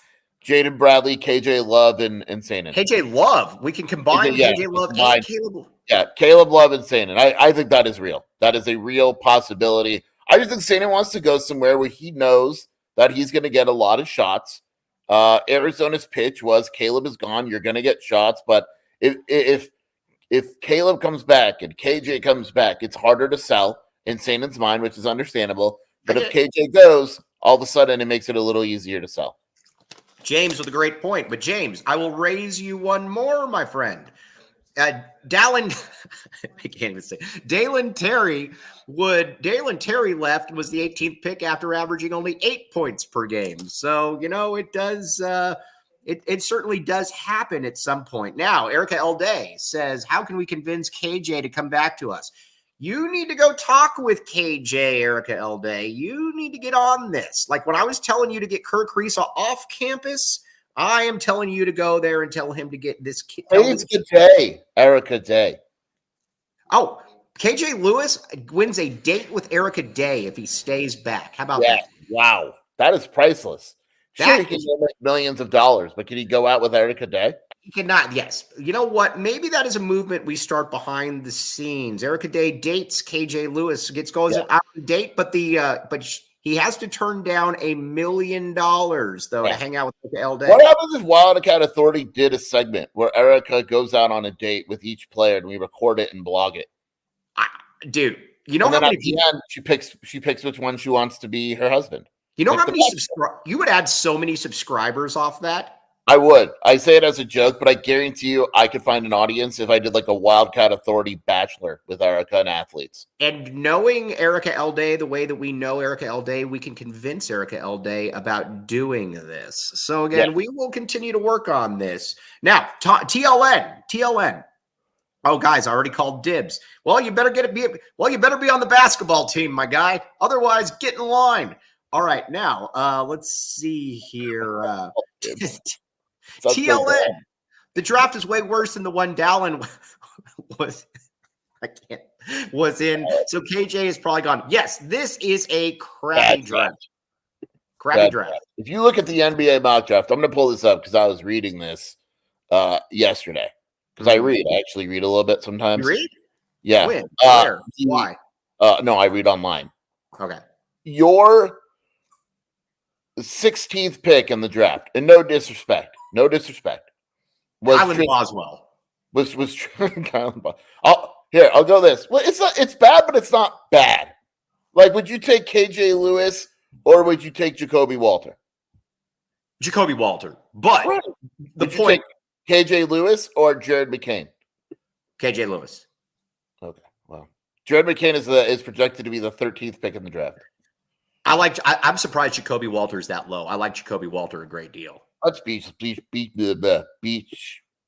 Jaden Bradley, KJ Love, and Sanon. KJ Love. We can combine KJ Love and Caleb. Yeah, Caleb Love and Sanon. I think that is real. That is a real possibility. I just think Sanon wants to go somewhere where he knows that he's going to get a lot of shots. Arizona's pitch was Caleb is gone. You're going to get shots. But if Caleb comes back and KJ comes back, it's harder to sell in Sanon's mind, which is understandable. But if KJ goes, all of a sudden it makes it a little easier to sell. James with a great point. But James, I will raise you one more, my friend. Dalen, I can't even say. Dalen Terry left and was the 18th pick after averaging only 8 points per game. So, it does, it certainly does happen at some point. Now, Erica Elday says, how can we convince KJ to come back to us? You need to go talk with KJ, Erica Elday. You need to get on this. Like when I was telling you to get Kirk Risa off campus, I am telling you to go there and tell him to get this kid. Erica Day. Oh, KJ Lewis wins a date with Erica Day if he stays back. How about that? Wow. That is priceless. Sure, he can make millions of dollars, but can he go out with Erica Day? He cannot, yes. You know what? Maybe that is a movement we start behind the scenes. Erica Day dates KJ Lewis, goes out on a date, but he has to turn down $1 million, though, to hang out with Erica Elday. What happens if Wildcat Authority did a segment where Erica goes out on a date with each player and we record it and blog it? Dude, you know how many people... She picks which one she wants to be her husband. You know how many you would add so many subscribers off that? I would. I say it as a joke, but I guarantee you I could find an audience if I did like a Wildcat Authority Bachelor with Erica and athletes. And knowing Erica Elday the way that we know Erica Elday, we can convince Erica Elday about doing this. So again, we will continue to work on this. Now, TLN. Oh, guys, I already called dibs. Well, you better be on the basketball team, my guy. Otherwise, get in line. All right, now let's see here. TLN. The draft is way worse than the one Dalen was in. So KJ is probably gone. Yes, this is a crappy draft. Crappy draft. If you look at the NBA mock draft, I'm going to pull this up because I was reading this yesterday. Because I actually read a little bit sometimes. You read? Yeah. When? Where? Why? No, I read online. Okay. Your 16th pick in the draft, and no disrespect, was Kylan Boswell. Was Kylan Boswell. I'll go this. Well, it's bad, but it's not bad. Like, would you take KJ Lewis or would you take Jacoby Walter? Jacoby Walter. But the point, KJ Lewis or Jared McCain? KJ Lewis. Okay. Well, Jared McCain is projected to be the 13th pick in the draft. I'm surprised Jacoby Walter is that low. I like Jacoby Walter a great deal. Let's beach.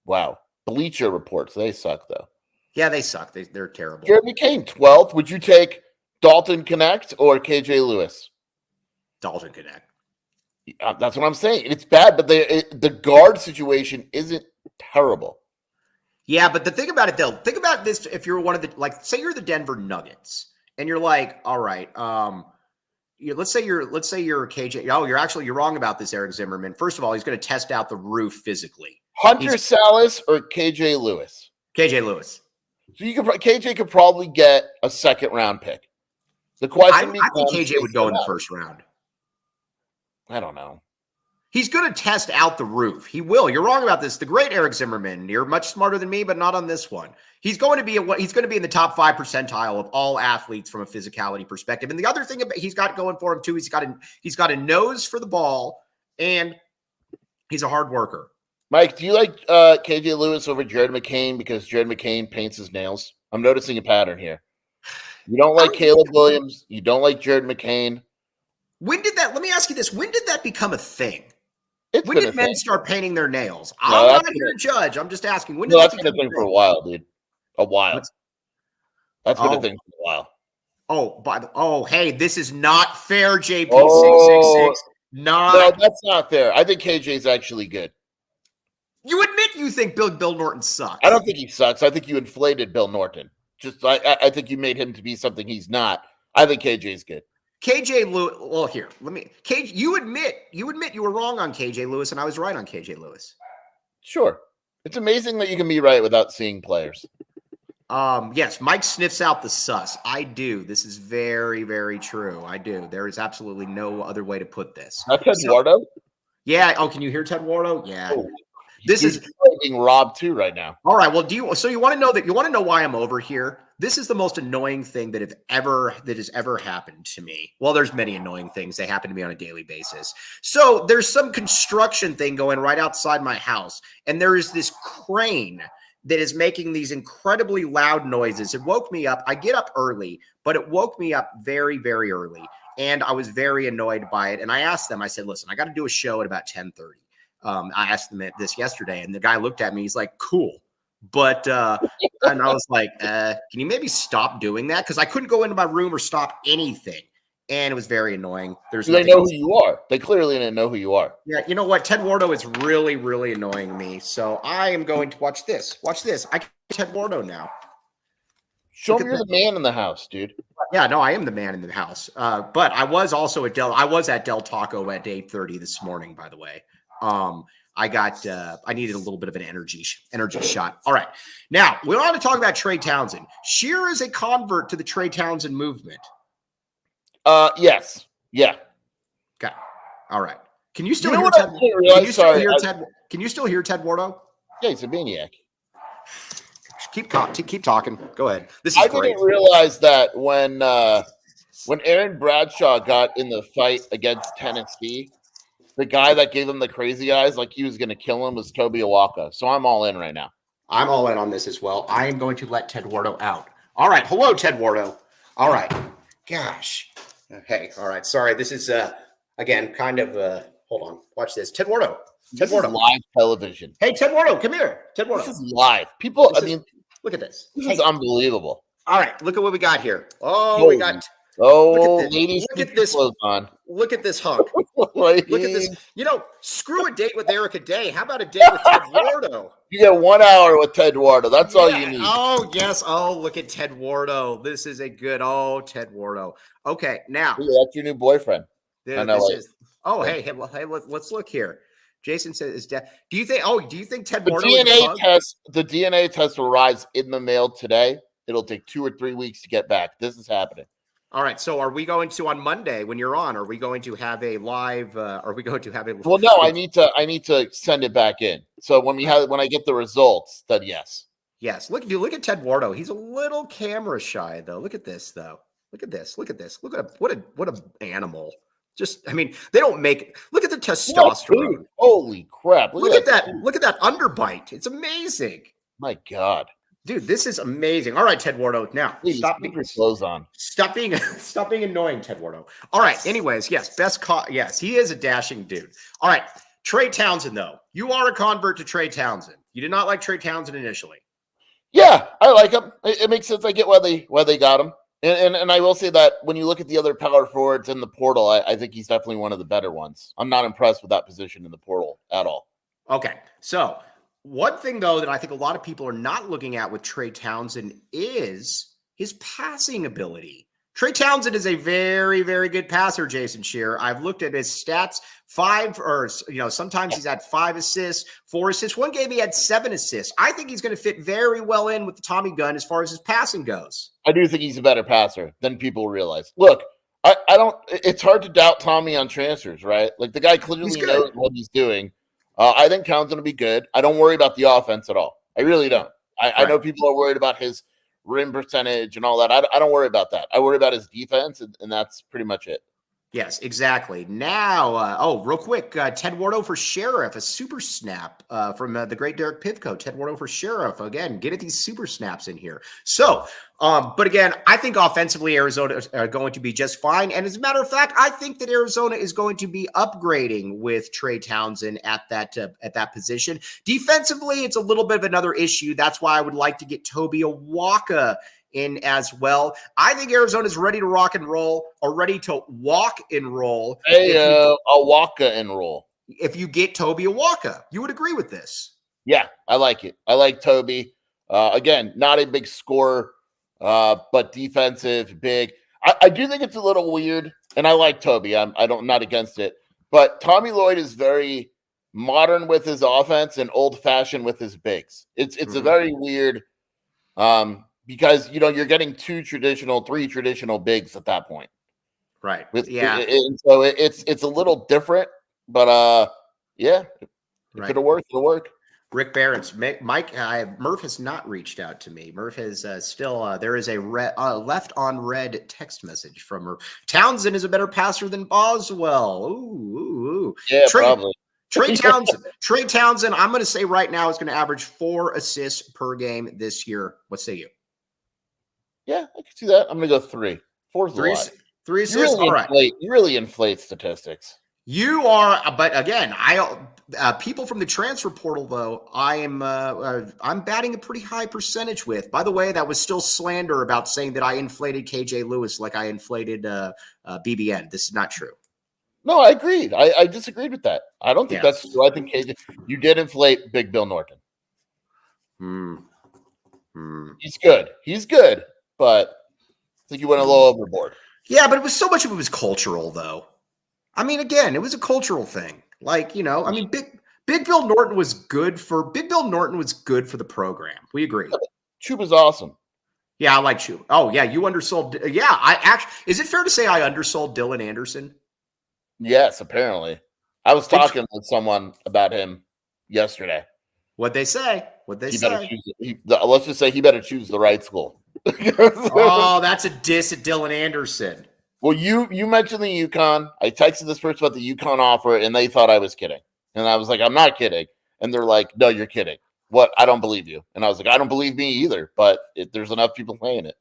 Wow. Bleacher reports. They suck, though. Yeah, they suck. They're terrible. Jared McCain, 12th. Would you take Dalton Connect or KJ Lewis? Dalton Connect. That's what I'm saying. It's bad, but the guard situation isn't terrible. Yeah, but the thing about it, though, think about this. If you're one of the, like, say you're the Denver Nuggets, and you're like, all right, let's say you're KJ. Oh, you're wrong about this, Eric Zimmerman. First of all, he's going to test out the roof physically. Hunter Salas or KJ Lewis? KJ Lewis. So KJ could probably get a second round pick. The question I think KJ would go in the first round. I don't know. He's going to test out the roof. He will. You're wrong about this. The great Eric Zimmerman. You're much smarter than me, but not on this one. He's going to be in the top 5 percentile of all athletes from a physicality perspective. And the other thing he's got going for him too, he's got a nose for the ball, and he's a hard worker. Mike, do you like KJ Lewis over Jared McCain because Jared McCain paints his nails? I'm noticing a pattern here. You don't like Caleb Williams. You don't like Jared McCain. Let me ask you this. When did that become a thing? When did men start painting their nails? No, I'm not here to judge. I'm just asking. When did that's been a thing for a while, dude. A while. That's been a thing for a while. Hey, this is not fair, JP666. No, that's not fair. I think KJ's actually good. You admit you think Bill Norton sucks. I don't think he sucks. I think you inflated Bill Norton. I think you made him to be something he's not. I think KJ's good. KJ Lewis. Well, here, KJ, you admit you were wrong on KJ Lewis, and I was right on KJ Lewis. Sure. It's amazing that you can be right without seeing players. Yes, Mike sniffs out the sus. I do. This is very, very true. I do. There is absolutely no other way to put this. Ted Wardo? Yeah. Oh, can you hear Ted Wardo? Yeah. Oh, this is being robbed too right now. All right. Well, you want to know why I'm over here? This is the most annoying thing that has ever happened to me. Well, there's many annoying things that happen to me on a daily basis. So there's some construction thing going right outside my house, and there is this crane that is making these incredibly loud noises. It woke me up. I get up early, but it woke me up very, very early, and I was very annoyed by it. And I asked them, I said, listen, I got to do a show at about 10:30. I asked them this yesterday, and the guy looked at me. He's like, cool. But and I was like, can you maybe stop doing that? Because I couldn't go into my room or stop anything. And it was very annoying. They know who you are. They clearly didn't know who you are. Yeah, you know what? Ted Wardo is really, really annoying me. So I am going to watch this. Watch this. I can Ted Wardo now. Show me you're the man in the house, dude. Yeah, no, I am the man in the house. But I was also at Del Taco at 8:30 this morning, by the way. I needed a little bit of an energy shot. All right. Now, we want to talk about Trey Townsend. Scheer is a convert to the Trey Townsend movement. Yes. Yeah. Okay. All right. Can you still hear Ted? Can you still hear Ted Wardo? Yeah, he's a maniac. Keep talking. Go ahead. This is I great. didn't realize that when Aaron Bradshaw got in the fight against Tennessee, the guy that gave him the crazy eyes, like he was going to kill him, was Toby Awaka. So I'm all in right now. I'm all in on this as well. I am going to let Ted Wardo out. All right. Hello, Ted Wardo. All right. Gosh. Hey. All right. Sorry. This is, again, kind of, hold on. Watch this. Ted Wardo. This is live television. Hey, Ted Wardo. Come here. Ted Wardo. This is live. People, look at this. This is unbelievable. All right. Look at what we got here. Ladies, look at this. On. Look at this hunk. Look at this. Screw a date with Erica Day. How about a date with Ted Wardo? You get 1 hour with Ted Wardo. That's all you need. Oh, yes. Oh, look at Ted Wardo. This is a good, Ted Wardo. Okay, now. Ooh, that's your new boyfriend. Hey, let's look here. Jason says, do you think Ted Wardo the DNA test arrives in the mail today? It'll take 2 or 3 weeks to get back. This is happening. All right. So are we going to, on Monday when you're on, are we going to have a live, well, no, I need to send it back in. So when I get the results, then yes. Yes. Look at Ted Wardo. He's a little camera shy though. Look at this though. Look at this. Look at what an animal. They don't look at the testosterone. Holy crap. Look at that. Look at that underbite. It's amazing. My God. Dude, this is amazing. All right, Ted Wardo. Now, please, stop being your clothes on. Stop being annoying, Ted Wardo. All right. Anyways, yes, yes, he is a dashing dude. All right, Trey Townsend, though. You are a convert to Trey Townsend. You did not like Trey Townsend initially. Yeah, I like him. It makes sense. I get why they got him. And I will say that when you look at the other power forwards in the portal, I think he's definitely one of the better ones. I'm not impressed with that position in the portal at all. Okay. So one thing, though, that I think a lot of people are not looking at with Trey Townsend is his passing ability. Trey Townsend is a very, very good passer, Jason Scheer. I've looked at his stats, sometimes he's had 5 assists, 4 assists. One game he had 7 assists. I think he's going to fit very well in with the Tommy gun as far as his passing goes. I do think he's a better passer than people realize. Look, I don't, it's hard to doubt Tommy on transfers, right? Like the guy clearly knows what he's doing. I think Townsend will be good. I don't worry about the offense at all. I really don't. I know people are worried about his rim percentage and all that. I don't worry about that. I worry about his defense, and that's pretty much it. Yes, exactly. Now, real quick, Ted Wardo for Sheriff, a super snap from the great Derek Pivko. Ted Wardo for Sheriff. Again, get at these super snaps in here. So, but again, I think offensively Arizona are going to be just fine. And as a matter of fact, I think that Arizona is going to be upgrading with Trey Townsend at that position. Defensively, it's a little bit of another issue. That's why I would like to get Toby Awaka in as well. I think Arizona's ready to rock and roll, or ready to walk and roll. Hey, Awaka and roll. If you get Toby Awaka, you would agree with this. Yeah, I like it. I like Toby. Again, not a big scorer, but defensive, big. I do think it's a little weird, and I like Toby. I'm not against it. But Tommy Lloyd is very modern with his offense and old-fashioned with his bigs. It's a very weird because, you're getting 3 traditional bigs at that point. Right. And so it's a little different, but if it'll work, it'll work. Rick Barrett's Mike. Murph has not reached out to me. Murph has still. There is a left on red text message from Murph. Townsend is a better passer than Boswell. Ooh. Yeah, probably. Trey Townsend. I'm going to say right now is going to average 4 assists per game this year. What say you? Yeah, I can see that. I'm going to go 3. 4's a lot. 3 assists. All right. You really inflate statistics. You are, but again, people from the transfer portal, though, I'm batting a pretty high percentage with. By the way, that was still slander about saying that I inflated KJ Lewis like I inflated BBN. This is not true. No, I agreed. I disagreed with that. I don't think that's true. I think KJ, you did inflate Big Bill Norton. He's good, but I think you went a little overboard. Yeah, but so much of it was cultural, though. I mean, again, it was a cultural thing. Like, Big Bill Norton was good for the program. We agree. Chuba was awesome. Yeah, I like Chuba. Oh, yeah, you undersold. Yeah, is it fair to say I undersold Dylan Anderson? Yes, apparently. I was talking with someone about him yesterday. What'd they say? Let's just say he better choose the right school. Oh, that's a diss at Dylan Anderson. Well, you mentioned the UConn. I texted this person about the UConn offer, and they thought I was kidding. And I was like, I'm not kidding. And they're like, no, you're kidding. What? I don't believe you. And I was like, I don't believe me either. But there's enough people playing it.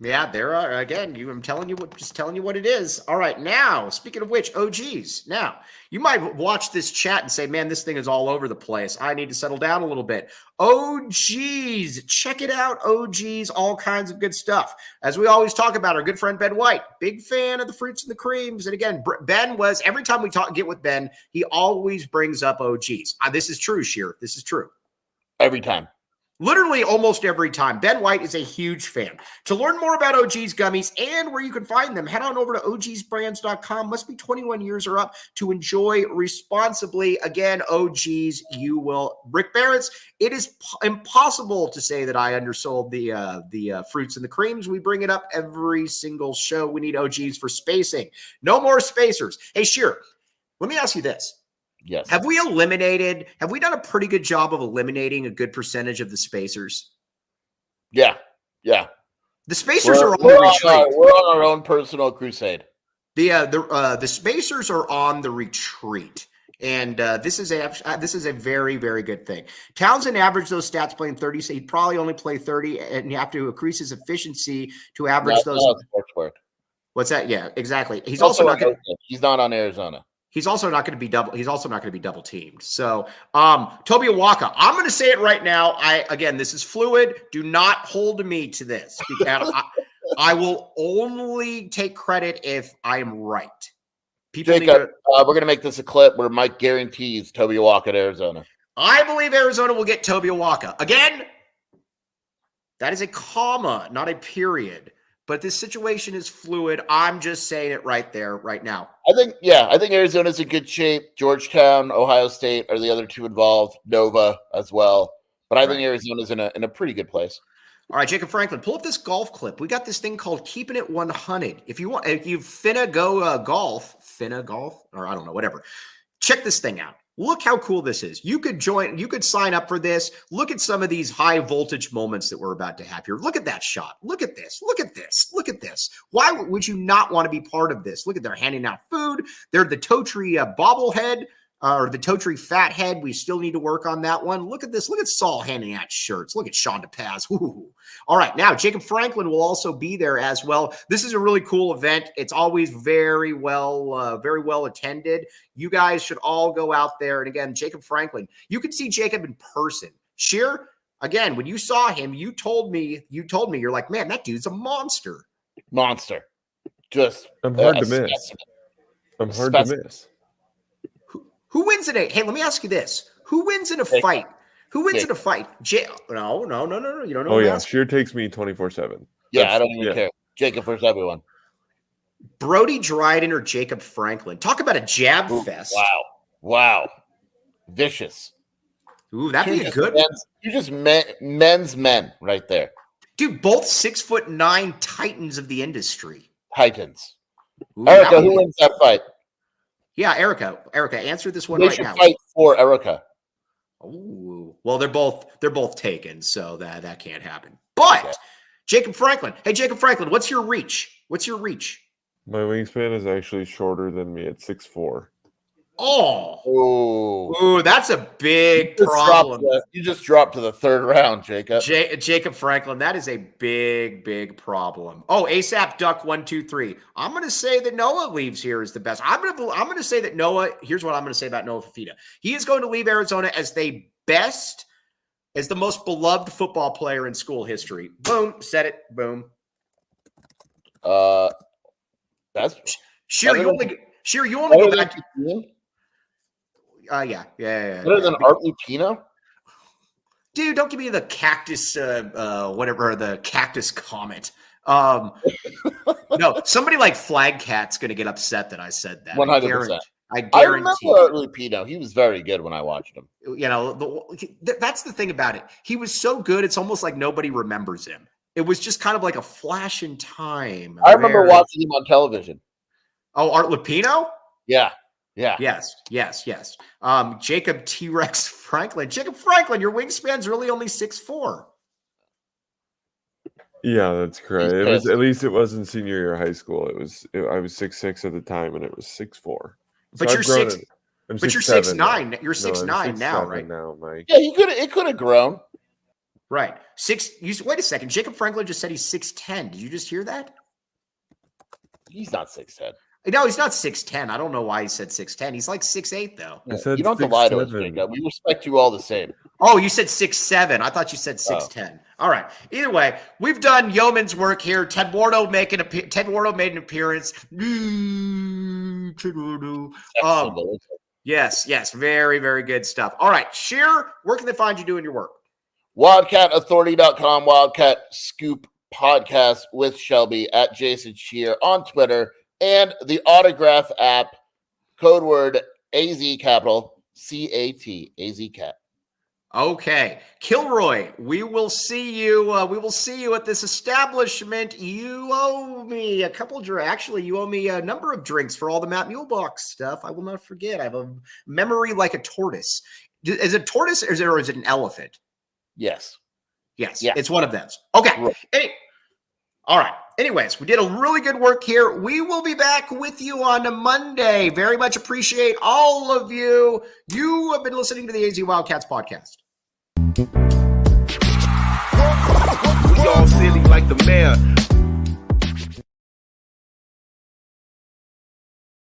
Yeah, there are. Again, I'm telling you what it is. All right, now, speaking of which, OGs. Now, you might watch this chat and say, man, this thing is all over the place. I need to settle down a little bit. OGs, check it out, OGs, all kinds of good stuff. As we always talk about, our good friend Ben White, big fan of the fruits and the creams. And again, Ben was, every time we get with Ben, he always brings up OGs. This is true, Scheer. This is true. Every time. Literally almost every time. Ben White is a huge fan. To learn more about OG's gummies and where you can find them, head on over to ogsbrands.com. Must be 21 years or up to enjoy responsibly. Again, OG's, you will. Rick Barrett's, it is impossible to say that I undersold the fruits and the creams. We bring it up every single show. We need OG's for spacing. No more spacers. Hey, Scheer, let me ask you this. Yes. Have we done a pretty good job of eliminating a good percentage of the spacers? Yeah. The spacers are on the retreat. We're on our own personal crusade. The spacers are on the retreat. And this is a very, very good thing. Townsend averaged those stats playing 30, so he'd probably only play 30, and you have to increase his efficiency to average those. What's that? Yeah, exactly. He's also not going. He's not on Arizona. He's also not going to be double. He's also not going to be double teamed. So, Toby Awaka, I'm going to say it right now. Again, this is fluid. Do not hold me to this. I will only take credit if I am right. Jacob, we're going to make this a clip where Mike guarantees Toby Awaka at Arizona. I believe Arizona will get Toby Awaka. Again, that is a comma, not a period. But this situation is fluid. I'm just saying it right there, right now. I think Arizona's in good shape. Georgetown, Ohio State are the other two involved. Nova as well. But I think Arizona's in a pretty good place. All right, Jacob Franklin, pull up this golf clip. We got this thing called Keeping It 100. If you finna go golf, or I don't know, whatever. Check this thing out. Look how cool this is. You could sign up for this. Look at some of these high voltage moments that we're about to have here. Look at that shot. Look at this. Look at this. Look at this. Why would you not want to be part of this? Look at, they're handing out food. They're the Totri bobblehead. Or the Totri fathead. We still need to work on that one. Look at this. Look at Saul handing out shirts. Look at Sean DePaz. Ooh. All right. Now, Jacob Franklin will also be there as well. This is a really cool event. It's always very well attended. You guys should all go out there. And again, Jacob Franklin, you can see Jacob in person. Scheer, again, when you saw him, you told me, you're like, man, that dude's a monster. Monster. Just I'm hard to miss. I'm hard to miss. Who wins in a? Hey, let me ask you this: who wins in a fight? Who wins in a fight? No. You don't know. Oh yeah, Scheer takes me 24/7. Yeah, I don't even care. Jacob versus everyone. Brody Dryden or Jacob Franklin? Talk about a jab fest. Wow, vicious. Ooh, that'd be a good one. You just men's men right there, dude. Both 6'9" titans of the industry. Titans. Ooh, Erica, who wins that fight? Yeah, Erica, answer this one they right should now. Fight for Erica. Oh, well, they're both taken, so that can't happen. But Jacob Franklin, hey Jacob Franklin, what's your reach? My wingspan is actually shorter than me at 6'4". Oh, that's a big problem. You just dropped to the third round, Jacob. Jacob Franklin, that is a big problem. Oh, ASAP Duck 123. I'm going to say that Noah leaves here as the best. I'm going to say that Noah. Here's what I'm going to say about Noah Fifita. He is going to leave Arizona as the most beloved football player in school history. Boom, said it. Boom. That's Scheer. You only go back to. Yeah. Better than Art Lupino? Dude, don't give me the cactus, the cactus comment. No, somebody like Flagcat's going to get upset that I said that. 100%. I remember Art Lupino. He was very good when I watched him. You know, that's the thing about it. He was so good, it's almost like nobody remembers him. It was just kind of like a flash in time. I remember watching him on television. Oh, Art Lupino? Yeah. Yes. Jacob T-Rex Franklin. Jacob Franklin, your wingspan's really only 6'4". Yeah, that's correct. It was, at least it wasn't senior year of high school. I was 6'6" at the time, and it was 6'4". But so you're 6. But you're 6'9". You're 6'9" now, right? Now, Mike. Yeah, it could have grown. Right. Wait a second. Jacob Franklin just said he's 6'10". Did you just hear that? He's not 6'10". No, he's not 6'10". I don't know why he said 6'10". He's like 6'8", though. You don't have to lie to us, Jacob. We respect you all the same. Oh, you said 6'7". I thought you said 6'10". All right. Either way, we've done yeoman's work here. Ted Wardo made an appearance. Yes. Very, very good stuff. All right. Scheer, where can they find you doing your work? WildcatAuthority.com, Wildcat Scoop Podcast with Shelby at Jason Scheer on Twitter, and the Autograph app, code word AZ capital CAT, AZ cat. Okay, Kilroy, we will see you. At this establishment. You owe me a couple of drinks. Actually, you owe me a number of drinks for all the Matt Muehlbach stuff. I will not forget. I have a memory like a tortoise. Is it a tortoise or is it an elephant? Yes. Yeah. It's one of those. Okay. Right. All right. Anyways, we did a really good work here. We will be back with you on a Monday. Very much appreciate all of you. You have been listening to the AZ Wildcats podcast. We all silly like the mayor.